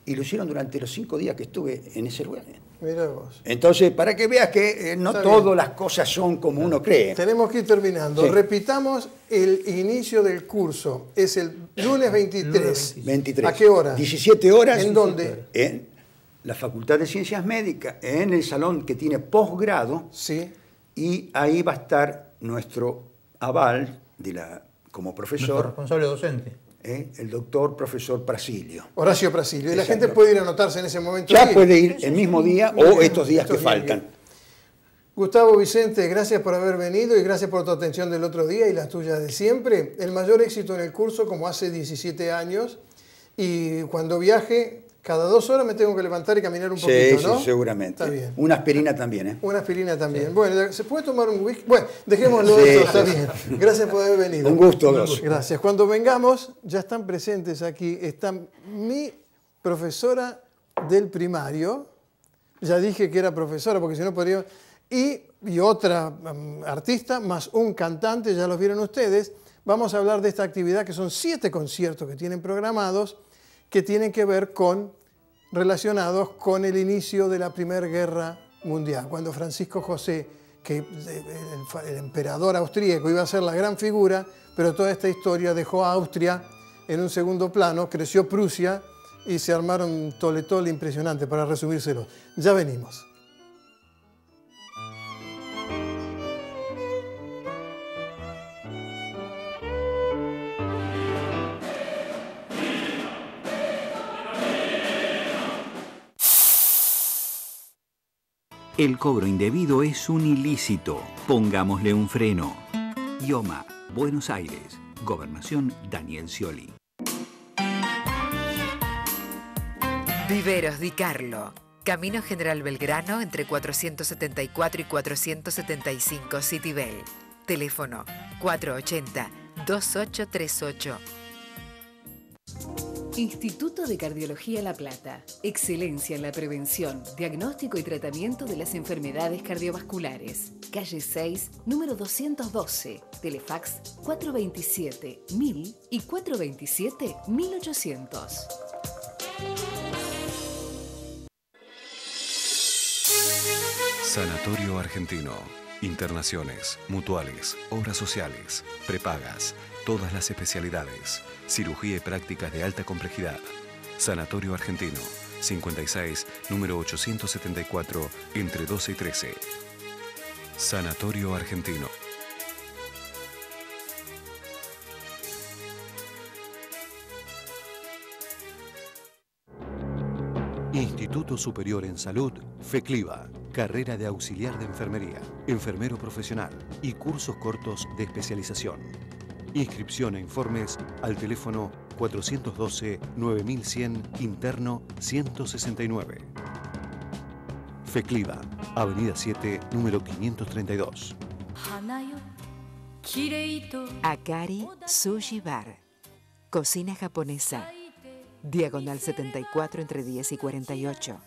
Y lo hicieron durante los 5 días que estuve en ese lugar. Mirá vos. Entonces, para que veas que no todas las cosas son como uno cree. Tenemos que ir terminando. Sí. Repitamos el inicio del curso. Es el lunes 23. 23. ¿A qué hora? 17 horas. ¿En dónde? En la Facultad de Ciencias Médicas, en el salón que tiene posgrado. Sí. Y ahí va a estar nuestro aval como profesor. Nuestro responsable docente. El doctor profesor Prasilio. Horacio Prasilio. Y la gente puede ir a anotarse en ese momento. Ya puede ir el mismo día o estos días que faltan. Gustavo Vicente, gracias por haber venido y gracias por tu atención del otro día y las tuyas de siempre. El mayor éxito en el curso, como hace 17 años. Y cuando viaje, cada 2 horas me tengo que levantar y caminar un poquito, ¿no? Sí, seguramente. Está bien. Una aspirina también, ¿eh? Una aspirina también. Sí. Bueno, ¿se puede tomar un whisky? Bueno, dejémoslo esto, está bien. Gracias por haber venido. Un gusto, dos. Gracias. Cuando vengamos, ya están presentes aquí. Está mi profesora del primario. Ya dije que era profesora, porque si no podría... Y otra artista, más un cantante, ya los vieron ustedes. Vamos a hablar de esta actividad, que son 7 conciertos que tienen programados, que tienen que ver relacionados con el inicio de la Primera Guerra Mundial, cuando Francisco José, que el emperador austríaco, iba a ser la gran figura, pero toda esta historia dejó a Austria en un segundo plano, creció Prusia y se armaron un tole-tole impresionante, para resumírselo. Ya venimos. El cobro indebido es un ilícito. Pongámosle un freno. IOMA, Buenos Aires. Gobernación Daniel Scioli. Viveros Di Carlo. Camino General Belgrano entre 474 y 475 Citibel. Teléfono 480-2838. Instituto de Cardiología La Plata. Excelencia en la prevención, diagnóstico y tratamiento de las enfermedades cardiovasculares. Calle 6, número 212. Telefax 427-1000 y 427-1800. Sanatorio Argentino. Internaciones, mutuales, obras sociales, prepagas, todas las especialidades, cirugía y prácticas de alta complejidad. Sanatorio Argentino, 56, número 874, entre 12 y 13. Sanatorio Argentino. Instituto Superior en Salud, FECLIVA. Carrera de auxiliar de enfermería, enfermero profesional y cursos cortos de especialización. Inscripción e informes al teléfono 412-9100, interno 169. FECLIVA, Avenida 7, número 532. Akari Sushi Bar. Cocina japonesa. Diagonal 74 entre 10 y 48.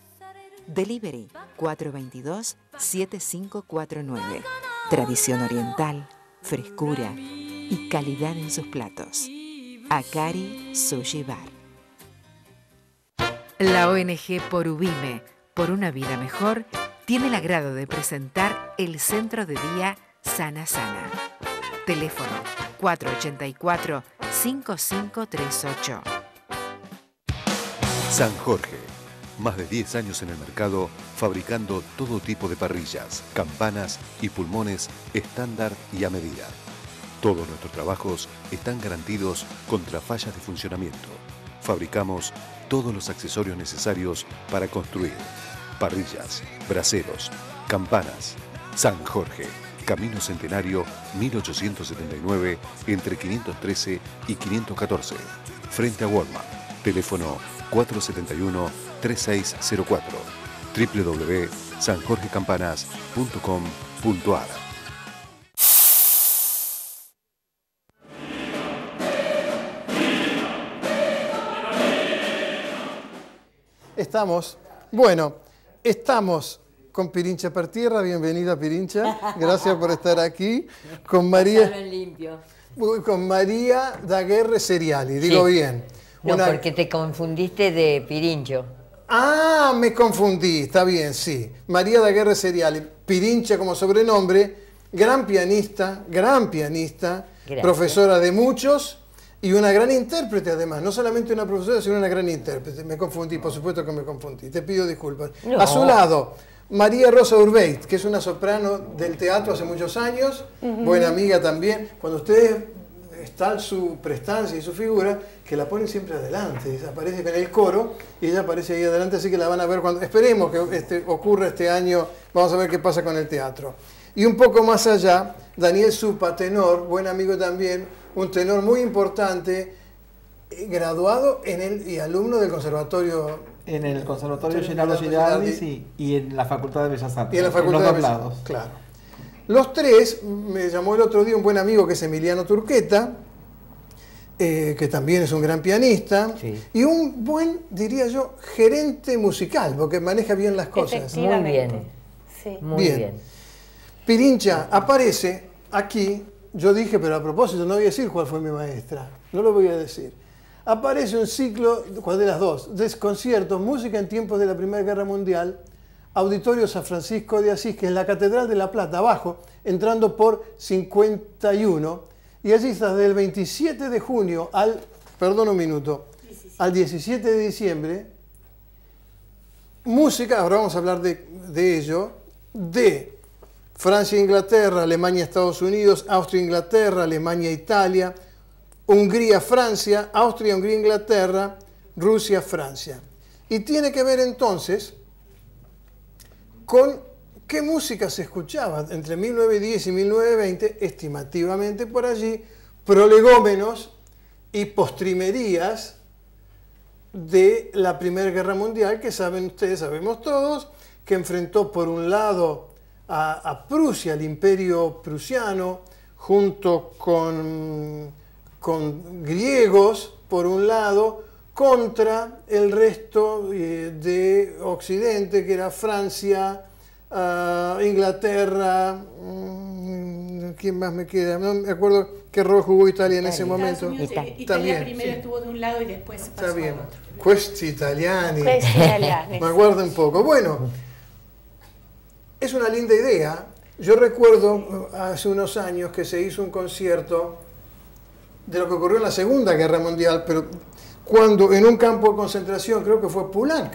Delivery 422-7549. Tradición oriental, frescura y calidad en sus platos. Akari Sushi Bar. La ONG Porubime, por una vida mejor, tiene el agrado de presentar el Centro de Día Sana Sana. Teléfono 484-5538. San Jorge. Más de 10 años en el mercado, fabricando todo tipo de parrillas, campanas y pulmones estándar y a medida. Todos nuestros trabajos están garantidos contra fallas de funcionamiento. Fabricamos todos los accesorios necesarios para construir parrillas, braseros, campanas. San Jorge, Camino Centenario 1879, entre 513 y 514, frente a Walmart. Teléfono 471-3604, www.sanjorgecampanas.com.ar. Estamos con Pirincha per tierra. Bienvenida, Pirincha. Gracias por estar aquí. Con María Daguerre Seriali, digo bien. No, porque te confundiste de Pirincho. Ah, me confundí, está bien, sí. María Daguerre Seriali, Pirincha como sobrenombre, gran pianista, Gracias. profesora de muchos y una gran intérprete además. No solamente una profesora, sino una gran intérprete. Me confundí, por supuesto que me confundí. Te pido disculpas. No. A su lado, María Rosa Urbeit, que es una soprano del teatro hace muchos años, buena amiga también. Cuando ustedes está su prestancia y su figura, que la ponen siempre adelante, aparece con el coro y ella aparece ahí adelante, así que la van a ver cuando, esperemos que ocurra este año, vamos a ver qué pasa con el teatro. Y un poco más allá, Daniel Supa, tenor, buen amigo también, un tenor muy importante, graduado y alumno del conservatorio. En el Conservatorio Gennaro Girardi y en la Facultad de Bellas Artes. Y en la Facultad de Bellas Artes, claro. Los tres, me llamó el otro día un buen amigo que es Emiliano Turqueta, que también es un gran pianista, sí, y un buen, diría yo, gerente musical, porque maneja bien las cosas. Muy bien. Sí. Muy bien. Pirincha aparece aquí, yo dije, pero a propósito, no voy a decir cuál fue mi maestra, no lo voy a decir. Aparece un ciclo, ¿cuál de las dos? De conciertos, música en tiempos de la Primera Guerra Mundial, Auditorio San Francisco de Asís, que es la Catedral de La Plata, abajo, entrando por 51, y allí está desde el 27 de junio al, perdón un minuto, al 17 de diciembre, música, ahora vamos a hablar de ello, de Francia, Inglaterra, Alemania, Estados Unidos, Austria, Inglaterra, Alemania, Italia, Hungría, Francia, Austria, Hungría, Inglaterra, Rusia, Francia. Y tiene que ver entonces con qué música se escuchaba entre 1910 y 1920, estimativamente por allí, prolegómenos y postrimerías de la Primera Guerra Mundial, que saben ustedes, sabemos todos, que enfrentó por un lado a Prusia, el imperio prusiano, junto con griegos, por un lado, contra el resto de Occidente, que era Francia, Inglaterra, ¿quién más me queda? No me acuerdo qué rol jugó Italia en ese momento. Italia primero estuvo de un lado y después pasó al otro. Questi italiani. Me acuerdo un poco. Bueno, es una linda idea. Yo recuerdo hace unos años que se hizo un concierto de lo que ocurrió en la Segunda Guerra Mundial, pero cuando en un campo de concentración, creo que fue Poulenc,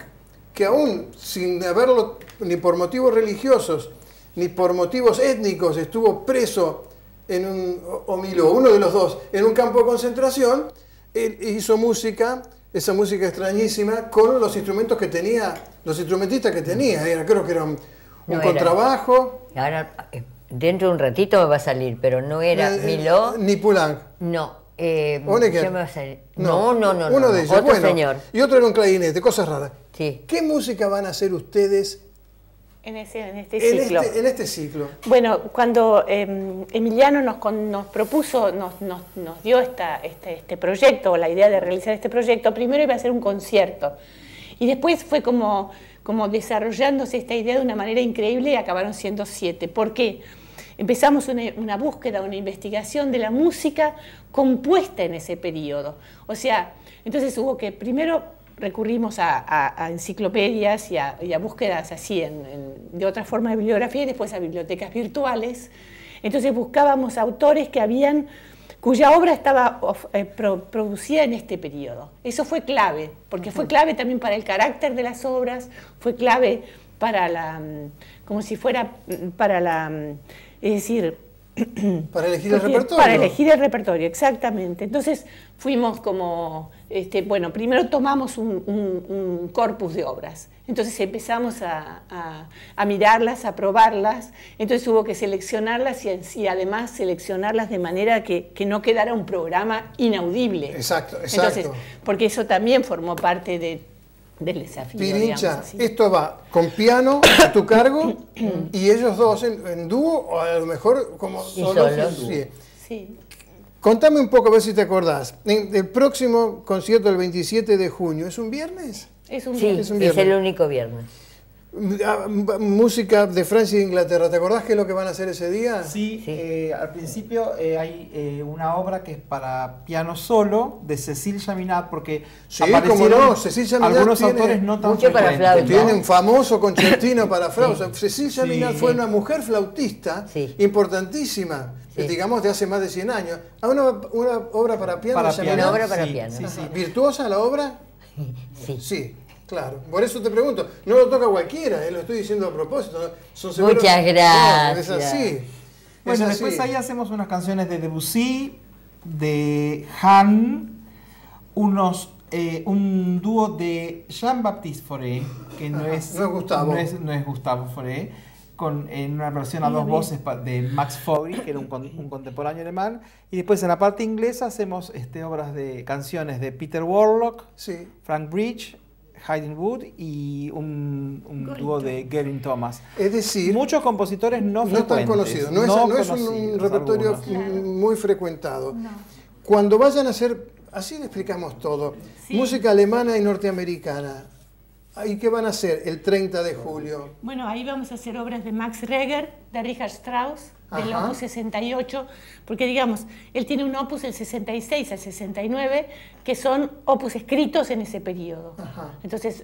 que aún sin haberlo, ni por motivos religiosos, ni por motivos étnicos, estuvo preso en uno de los dos, en un campo de concentración, él hizo música, esa música extrañísima, con los instrumentos que tenía, los instrumentistas que tenía, creo que era un contrabajo. Ahora, dentro de un ratito va a salir, pero no era Miló. Ni Poulenc. No. Honecker. Me va a salir. No, uno de ellos. Otro señor. Y otro era un clarinete, cosas raras. Sí. ¿Qué música van a hacer ustedes en este ciclo? En este ciclo. Bueno, cuando Emiliano nos propuso, nos dio este proyecto, la idea de realizar este proyecto, primero iba a ser un concierto. Y después fue como desarrollándose esta idea de una manera increíble y acabaron siendo 7. ¿Por qué? Empezamos una búsqueda, una investigación de la música compuesta en ese periodo. O sea, entonces hubo que primero recurrimos a enciclopedias y a búsquedas así, de otra forma de bibliografía, y después a bibliotecas virtuales. Entonces buscábamos autores cuya obra estaba producida en este periodo. Eso fue clave, porque fue clave también para el carácter de las obras, fue clave para es decir, para elegir el repertorio. Para elegir el repertorio, exactamente. Entonces fuimos como, primero tomamos un corpus de obras. Entonces empezamos a mirarlas, a probarlas. Entonces hubo que seleccionarlas y además seleccionarlas de manera que no quedara un programa inaudible. Exacto. Entonces, porque eso también formó parte del desafío. Pirincha, esto va con piano a tu cargo y ellos dos en dúo, o a lo mejor como solos. Sí. Contame un poco, a ver si te acordás. El próximo concierto, el 27 de junio, ¿es un viernes? Es un viernes. Es el único viernes. Música de Francia e Inglaterra. ¿Te acordás qué es lo que van a hacer ese día? Sí. Al principio hay una obra que es para piano solo de Cécile Chaminade, porque aparecieron algunos autores no tan frecuentes. Tiene un famoso concertino para flauta. Cécile Chaminade fue una mujer flautista importantísima, digamos de hace más de 100 años. Una obra para piano. Una obra para piano. ¿Virtuosa la obra? Sí. Claro, por eso te pregunto, no lo toca cualquiera, lo estoy diciendo a propósito. Muchas gracias. No, es así. Bueno, después ahí hacemos unas canciones de Debussy, de Han, un dúo de Jean-Baptiste Fauré, que no es Gustavo Fauré, en una versión a dos voces de Max Fogri, que era un contemporáneo alemán. Y después en la parte inglesa hacemos obras de canciones de Peter Warlock, Frank Bridge, Haydn Wood y un dúo de Geraint Thomas. Es decir, muchos compositores no tan conocidos, no es un repertorio muy frecuentado. No. Cuando vayan a hacer, así le explicamos todo, música alemana y norteamericana, ¿y qué van a hacer el 30 de julio? Bueno, ahí vamos a hacer obras de Max Reger, de Richard Strauss, del Opus 68, porque digamos, él tiene un Opus del 66 al 69, que son Opus escritos en ese periodo. Entonces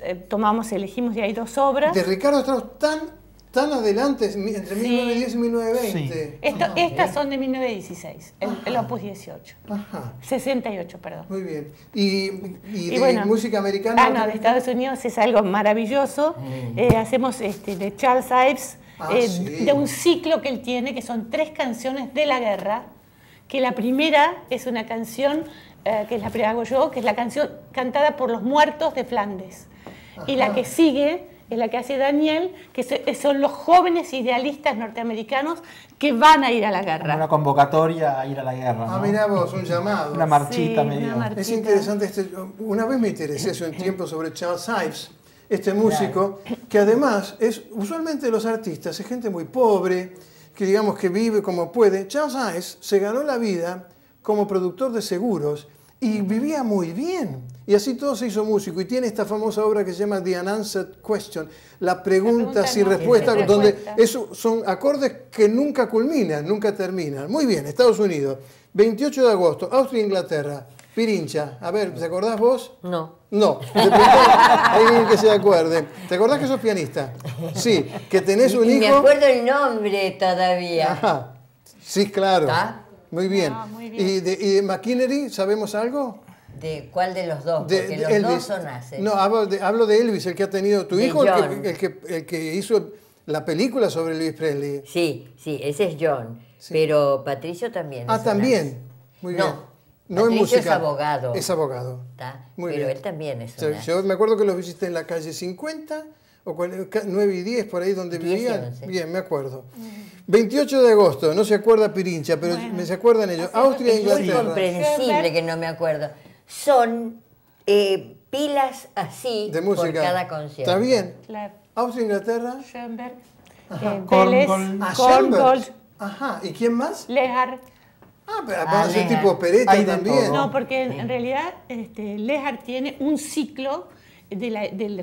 elegimos de ahí dos obras. De Ricardo Strauss tan adelante, entre 1910 y 1920. Estas son de 1916, el Opus 18. 68, perdón. Muy bien. ¿Y de música americana? No, de Estados Unidos es algo maravilloso. Hacemos de Charles Ives, de un ciclo que él tiene, que son 3 canciones de la guerra, que la primera es una canción, que la hago yo, que es la canción cantada por los muertos de Flandes. Y la que sigue es la que hace Daniel, que son los jóvenes idealistas norteamericanos que van a ir a la guerra. Una convocatoria a ir a la guerra. Mirá vos, un llamado. Una marchita medio. Es interesante. Una vez me interesé hace un tiempo sobre Charles Ives, este músico, que además usualmente los artistas es gente muy pobre, que digamos que vive como puede. Charles Ives se ganó la vida como productor de seguros y vivía muy bien. Y así todo se hizo músico. Y tiene esta famosa obra que se llama The Unanswered Question, la pregunta sin respuesta, donde son acordes que nunca culminan, nunca terminan. Muy bien, Estados Unidos, 28 de agosto, Austria e Inglaterra. Pirincha, a ver, ¿te acordás vos? No. No, alguien que se acuerde. ¿Te acordás que sos pianista? Sí, que tenés un hijo. Me acuerdo el nombre todavía. Ajá. Sí, claro. Muy bien. Muy bien. ¿Y de McInerney sabemos algo? ¿De cuál de los dos? Porque los Elvis. Dos son haces. No, hablo de Elvis, el que ha tenido tu hijo, el que hizo la película sobre Elvis Presley. Sí, ese es John. Sí. Pero Patricio también. También. Muy bien. No Patricio es música. Es abogado. Es abogado. Muy bien. Él también es un Yo me acuerdo que los visité en la calle 50, o 9 y 10, por ahí donde vivían. Bien, me acuerdo. 28 de agosto, no se acuerda Pirincha, pero se acuerdan ellos. Austria e Inglaterra. Es incomprensible que no me acuerdo. Son pilas así de música por cada concierto. ¿Está bien? Austria e Inglaterra. Schoenberg, Vélez, Korngold. Ajá, ¿y quién más? Lehár. Pero va a ser tipo opereta también. No, porque en realidad Lehár tiene un ciclo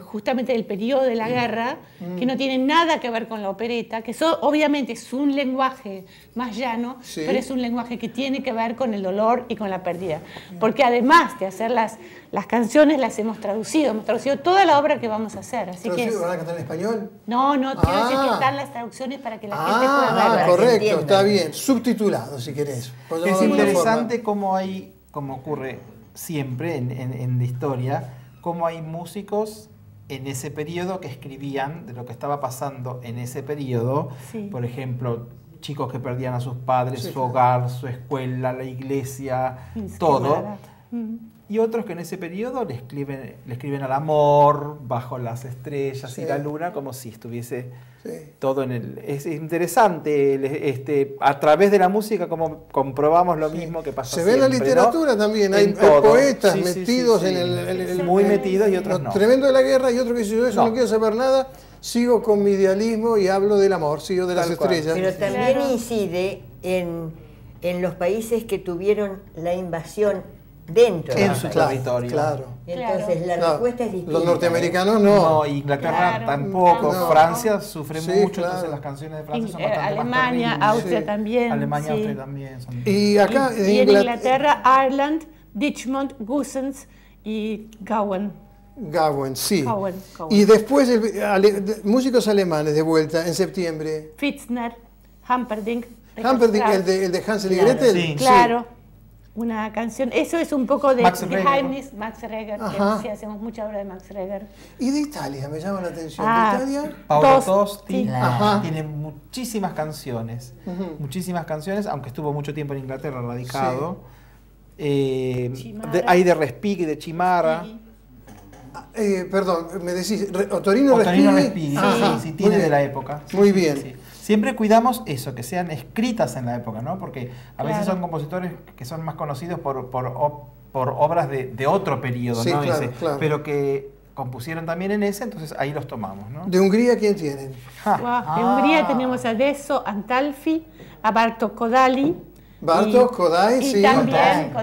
justamente del periodo de la guerra, que no tienen nada que ver con la opereta, que obviamente es un lenguaje más llano, pero es un lenguaje que tiene que ver con el dolor y con la pérdida. Porque además de hacer las canciones, las hemos traducido toda la obra que vamos a hacer. Así que ¿Van a cantar en español? No, quiero decir que están las traducciones para que la gente pueda verlas. Correcto, está bien. Subtitulado, si querés. Es interesante cómo ocurre siempre en la historia, cómo hay músicos en ese periodo que escribían de lo que estaba pasando en ese periodo. Por ejemplo, chicos que perdían a sus padres, su hogar, su escuela, la iglesia, todo. Y otros que en ese periodo le escriben al amor, bajo las estrellas y la luna, como si estuviese todo en el... Es interesante, a través de la música como comprobamos lo mismo que pasa siempre. Se ve en la literatura, ¿no? También, hay poetas metidos en el... Muy metidos y otros no. Tremendo de la guerra y otro que dice, yo eso no quiero saber nada, sigo con mi idealismo y hablo del amor, sigo de las estrellas. Pero también incide en los países que tuvieron la invasión dentro en su territorio. Claro. Entonces la respuesta es distinta. Los norteamericanos no. No, Inglaterra tampoco. Francia sufre mucho, entonces las canciones de Francia son bastante Alemania, más Austria también. Alemania, Austria también. Y acá en Inglaterra, Ireland, Richmond, Goossens y Gowan. Gowan, sí. Gowan. Y después músicos alemanes de vuelta en septiembre. Fitzner, Humperdinck. Humperdinck, el de Hansel y Gretel. Sí. Claro. Una canción, eso es un poco de Geheimnis, Max Reger, que hacemos mucha obra de Max Reger. Y de Italia, me llama la atención. ¿De Italia? Paolo Tosti tiene muchísimas canciones, aunque estuvo mucho tiempo en Inglaterra radicado. Hay de Respighi, de Chimara. Perdón, me decís, Ottorino Respighi. Sí, tiene de la época. Muy bien. Siempre cuidamos eso, que sean escritas en la época, ¿no? Porque a veces son compositores que son más conocidos por obras de otro periodo, ¿no? Claro. Pero que compusieron también en ese, entonces ahí los tomamos, ¿no? ¿De Hungría quién tienen? De Hungría tenemos a Deso Antalfi, a Bartók Kodály. Bartók Kodály, sí.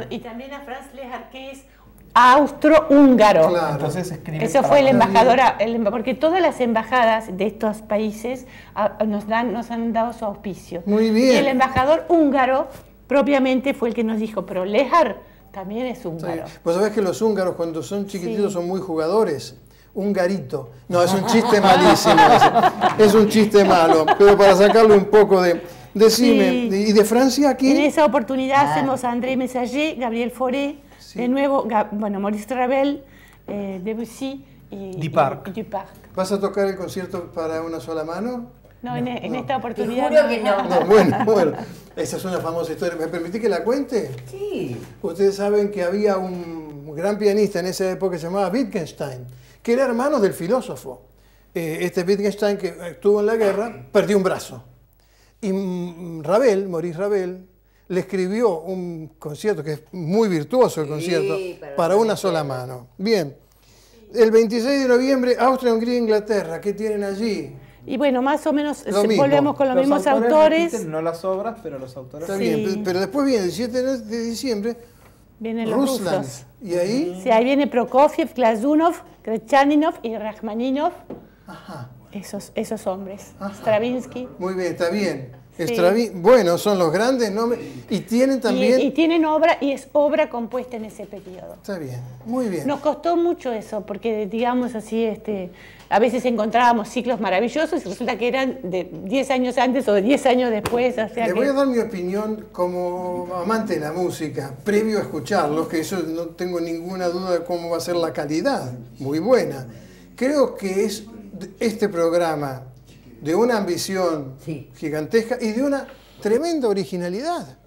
Y también a Franz Lehár, que es austro-húngaro. Claro. Entonces eso fue el embajador, porque todas las embajadas de estos países nos han dado su auspicio. Muy bien. Y el embajador húngaro propiamente fue el que nos dijo, pero Lehár también es húngaro. Sí. Vos sabés que los húngaros cuando son chiquititos son muy jugadores. Hungarito. No, es un chiste malísimo. Es un chiste malo, pero para sacarle un poco de... Decime, ¿y de Francia aquí? En esa oportunidad hacemos a André Messager, Gabriel Fauré, de nuevo, Maurice Ravel, Debussy y Duparc. ¿Vas a tocar el concierto para una sola mano? No, en esta oportunidad. Te juro que no. Bueno, esa es una famosa historia. ¿Me permitís que la cuente? Sí. Ustedes saben que había un gran pianista en esa época que se llamaba Wittgenstein, que era hermano del filósofo. Este Wittgenstein, que estuvo en la guerra, perdió un brazo. Y Maurice Ravel, le escribió un concierto, que es muy virtuoso el concierto, para una sola mano. Bien, el 26 de noviembre, Austria, Hungría, Inglaterra, ¿qué tienen allí? Y bueno, más o menos volvemos con los mismos autores. Repiten, no las obras, pero los autores. Está bien, pero después viene el 17 de diciembre, vienen los Rusland. rusos. ¿Y ahí? Sí, ahí viene Prokofiev, Glazunov, Krechaninov y Rachmaninov. Esos hombres. Stravinsky. Muy bien, está bien. Bueno, son los grandes nombres y tienen también... Y tienen obra, y es obra compuesta en ese periodo. Está bien, muy bien. Nos costó mucho eso, porque digamos así, a veces encontrábamos ciclos maravillosos y resulta que eran de 10 años antes o de 10 años después. O sea, voy a dar mi opinión como amante de la música, previo a escucharlos, que eso no tengo ninguna duda de cómo va a ser la calidad, muy buena. Creo que es este programa de una ambición gigantesca y de una tremenda originalidad.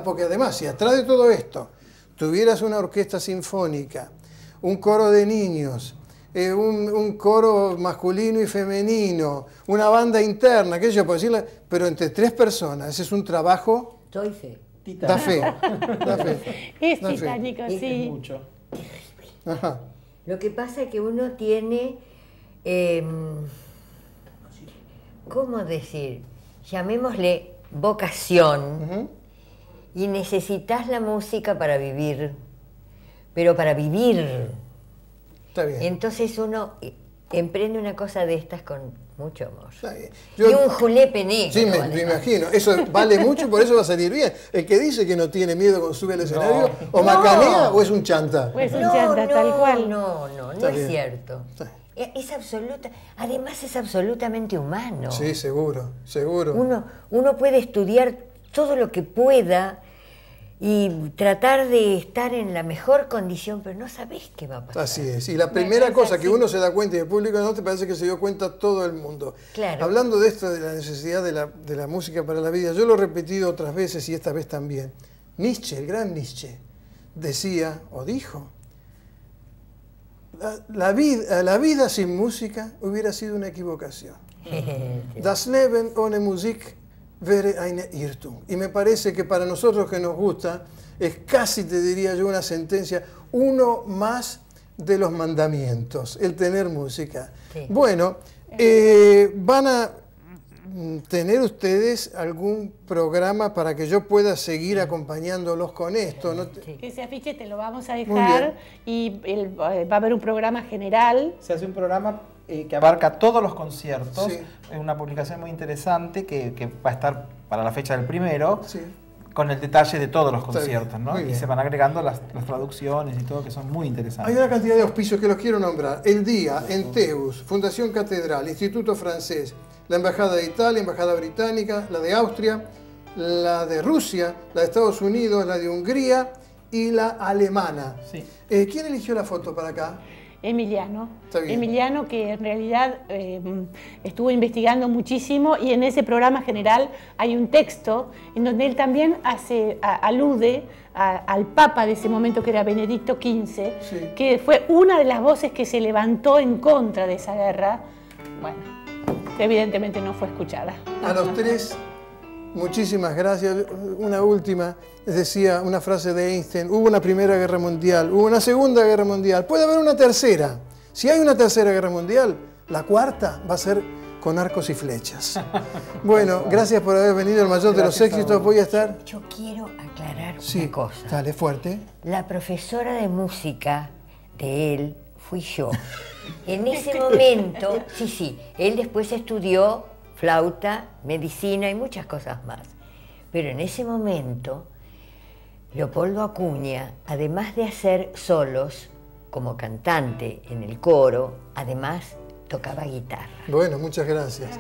Porque además, si atrás de todo esto tuvieras una orquesta sinfónica, un coro de niños, un coro masculino y femenino, una banda interna, qué sé yo, puedo decirle, pero entre 3 personas, ese es un trabajo... Doy fe. Da fe. Es titánico, sí. Es mucho. Ajá. Lo que pasa es que uno tiene... ¿cómo decir? Llamémosle vocación, y necesitas la música para vivir, pero para vivir. Está bien. Entonces uno emprende una cosa de estas con mucho amor. Yo, y un julepe negro. Sí, me imagino. Eso vale mucho, por eso va a salir bien. El que dice que no tiene miedo cuando sube al escenario, o macanea o es un chanta. O es un chanta, tal cual. No es cierto. Es absoluta, además es absolutamente humano. Sí, seguro, seguro. Uno puede estudiar todo lo que pueda y tratar de estar en la mejor condición, pero no sabés qué va a pasar. Así es. Y la primera cosa que uno se da cuenta y el público no, te parece que se dio cuenta todo el mundo. Claro. Hablando de esto, de la necesidad de la música para la vida, yo lo he repetido otras veces y esta vez también. Nietzsche, el gran Nietzsche, decía o dijo, la vida sin música hubiera sido una equivocación. Das Leben ohne Musik wäre eine Irrtum. Y me parece que para nosotros que nos gusta, es casi, te diría yo, una sentencia, uno más de los mandamientos, el tener música. Sí. Bueno, van a tener ustedes algún programa para que yo pueda seguir acompañándolos con esto, ¿no? Sí. Ese afiche te lo vamos a dejar y va a haber un programa general. Se hace un programa que abarca todos los conciertos, es una publicación muy interesante que va a estar para la fecha del primero, con el detalle de todos los conciertos, ¿no? Y se van agregando las traducciones y todo, que son muy interesantes. Hay una cantidad de auspicios que los quiero nombrar. El Día, Enteus, Fundación Catedral, Instituto Francés, la Embajada de Italia, Embajada Británica, la de Austria, la de Rusia, la de Estados Unidos, la de Hungría y la alemana. Sí. ¿Quién eligió la foto para acá? Emiliano. Emiliano, que en realidad estuvo investigando muchísimo, y en ese programa general hay un texto en donde él también alude al Papa de ese momento, que era Benedicto XV, que fue una de las voces que se levantó en contra de esa guerra. Bueno, evidentemente no fue escuchada. A los tres, muchísimas gracias. Una última, decía una frase de Einstein: hubo una Primera Guerra Mundial, hubo una Segunda Guerra Mundial, puede haber una tercera. Si hay una Tercera Guerra Mundial, la cuarta va a ser con arcos y flechas. Bueno, gracias por haber venido, el mayor de los éxitos. Voy a estar... Yo quiero aclarar una cosa. Dale, fuerte. La profesora de música de él fui yo. En ese momento, él después estudió flauta, medicina y muchas cosas más. Pero en ese momento, Leopoldo Acuña, además de hacer solos como cantante en el coro, además tocaba guitarra. Bueno, muchas gracias.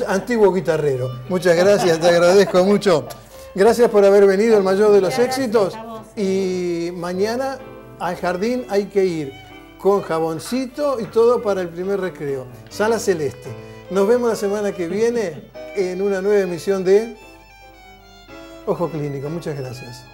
Antiguo guitarrero. Muchas gracias, te agradezco mucho. Gracias por haber venido, el mayor de los éxitos. Y mañana al jardín hay que ir con jaboncito y todo para el primer recreo. Sala Celeste. Nos vemos la semana que viene en una nueva emisión de Ojo Clínico. Muchas gracias.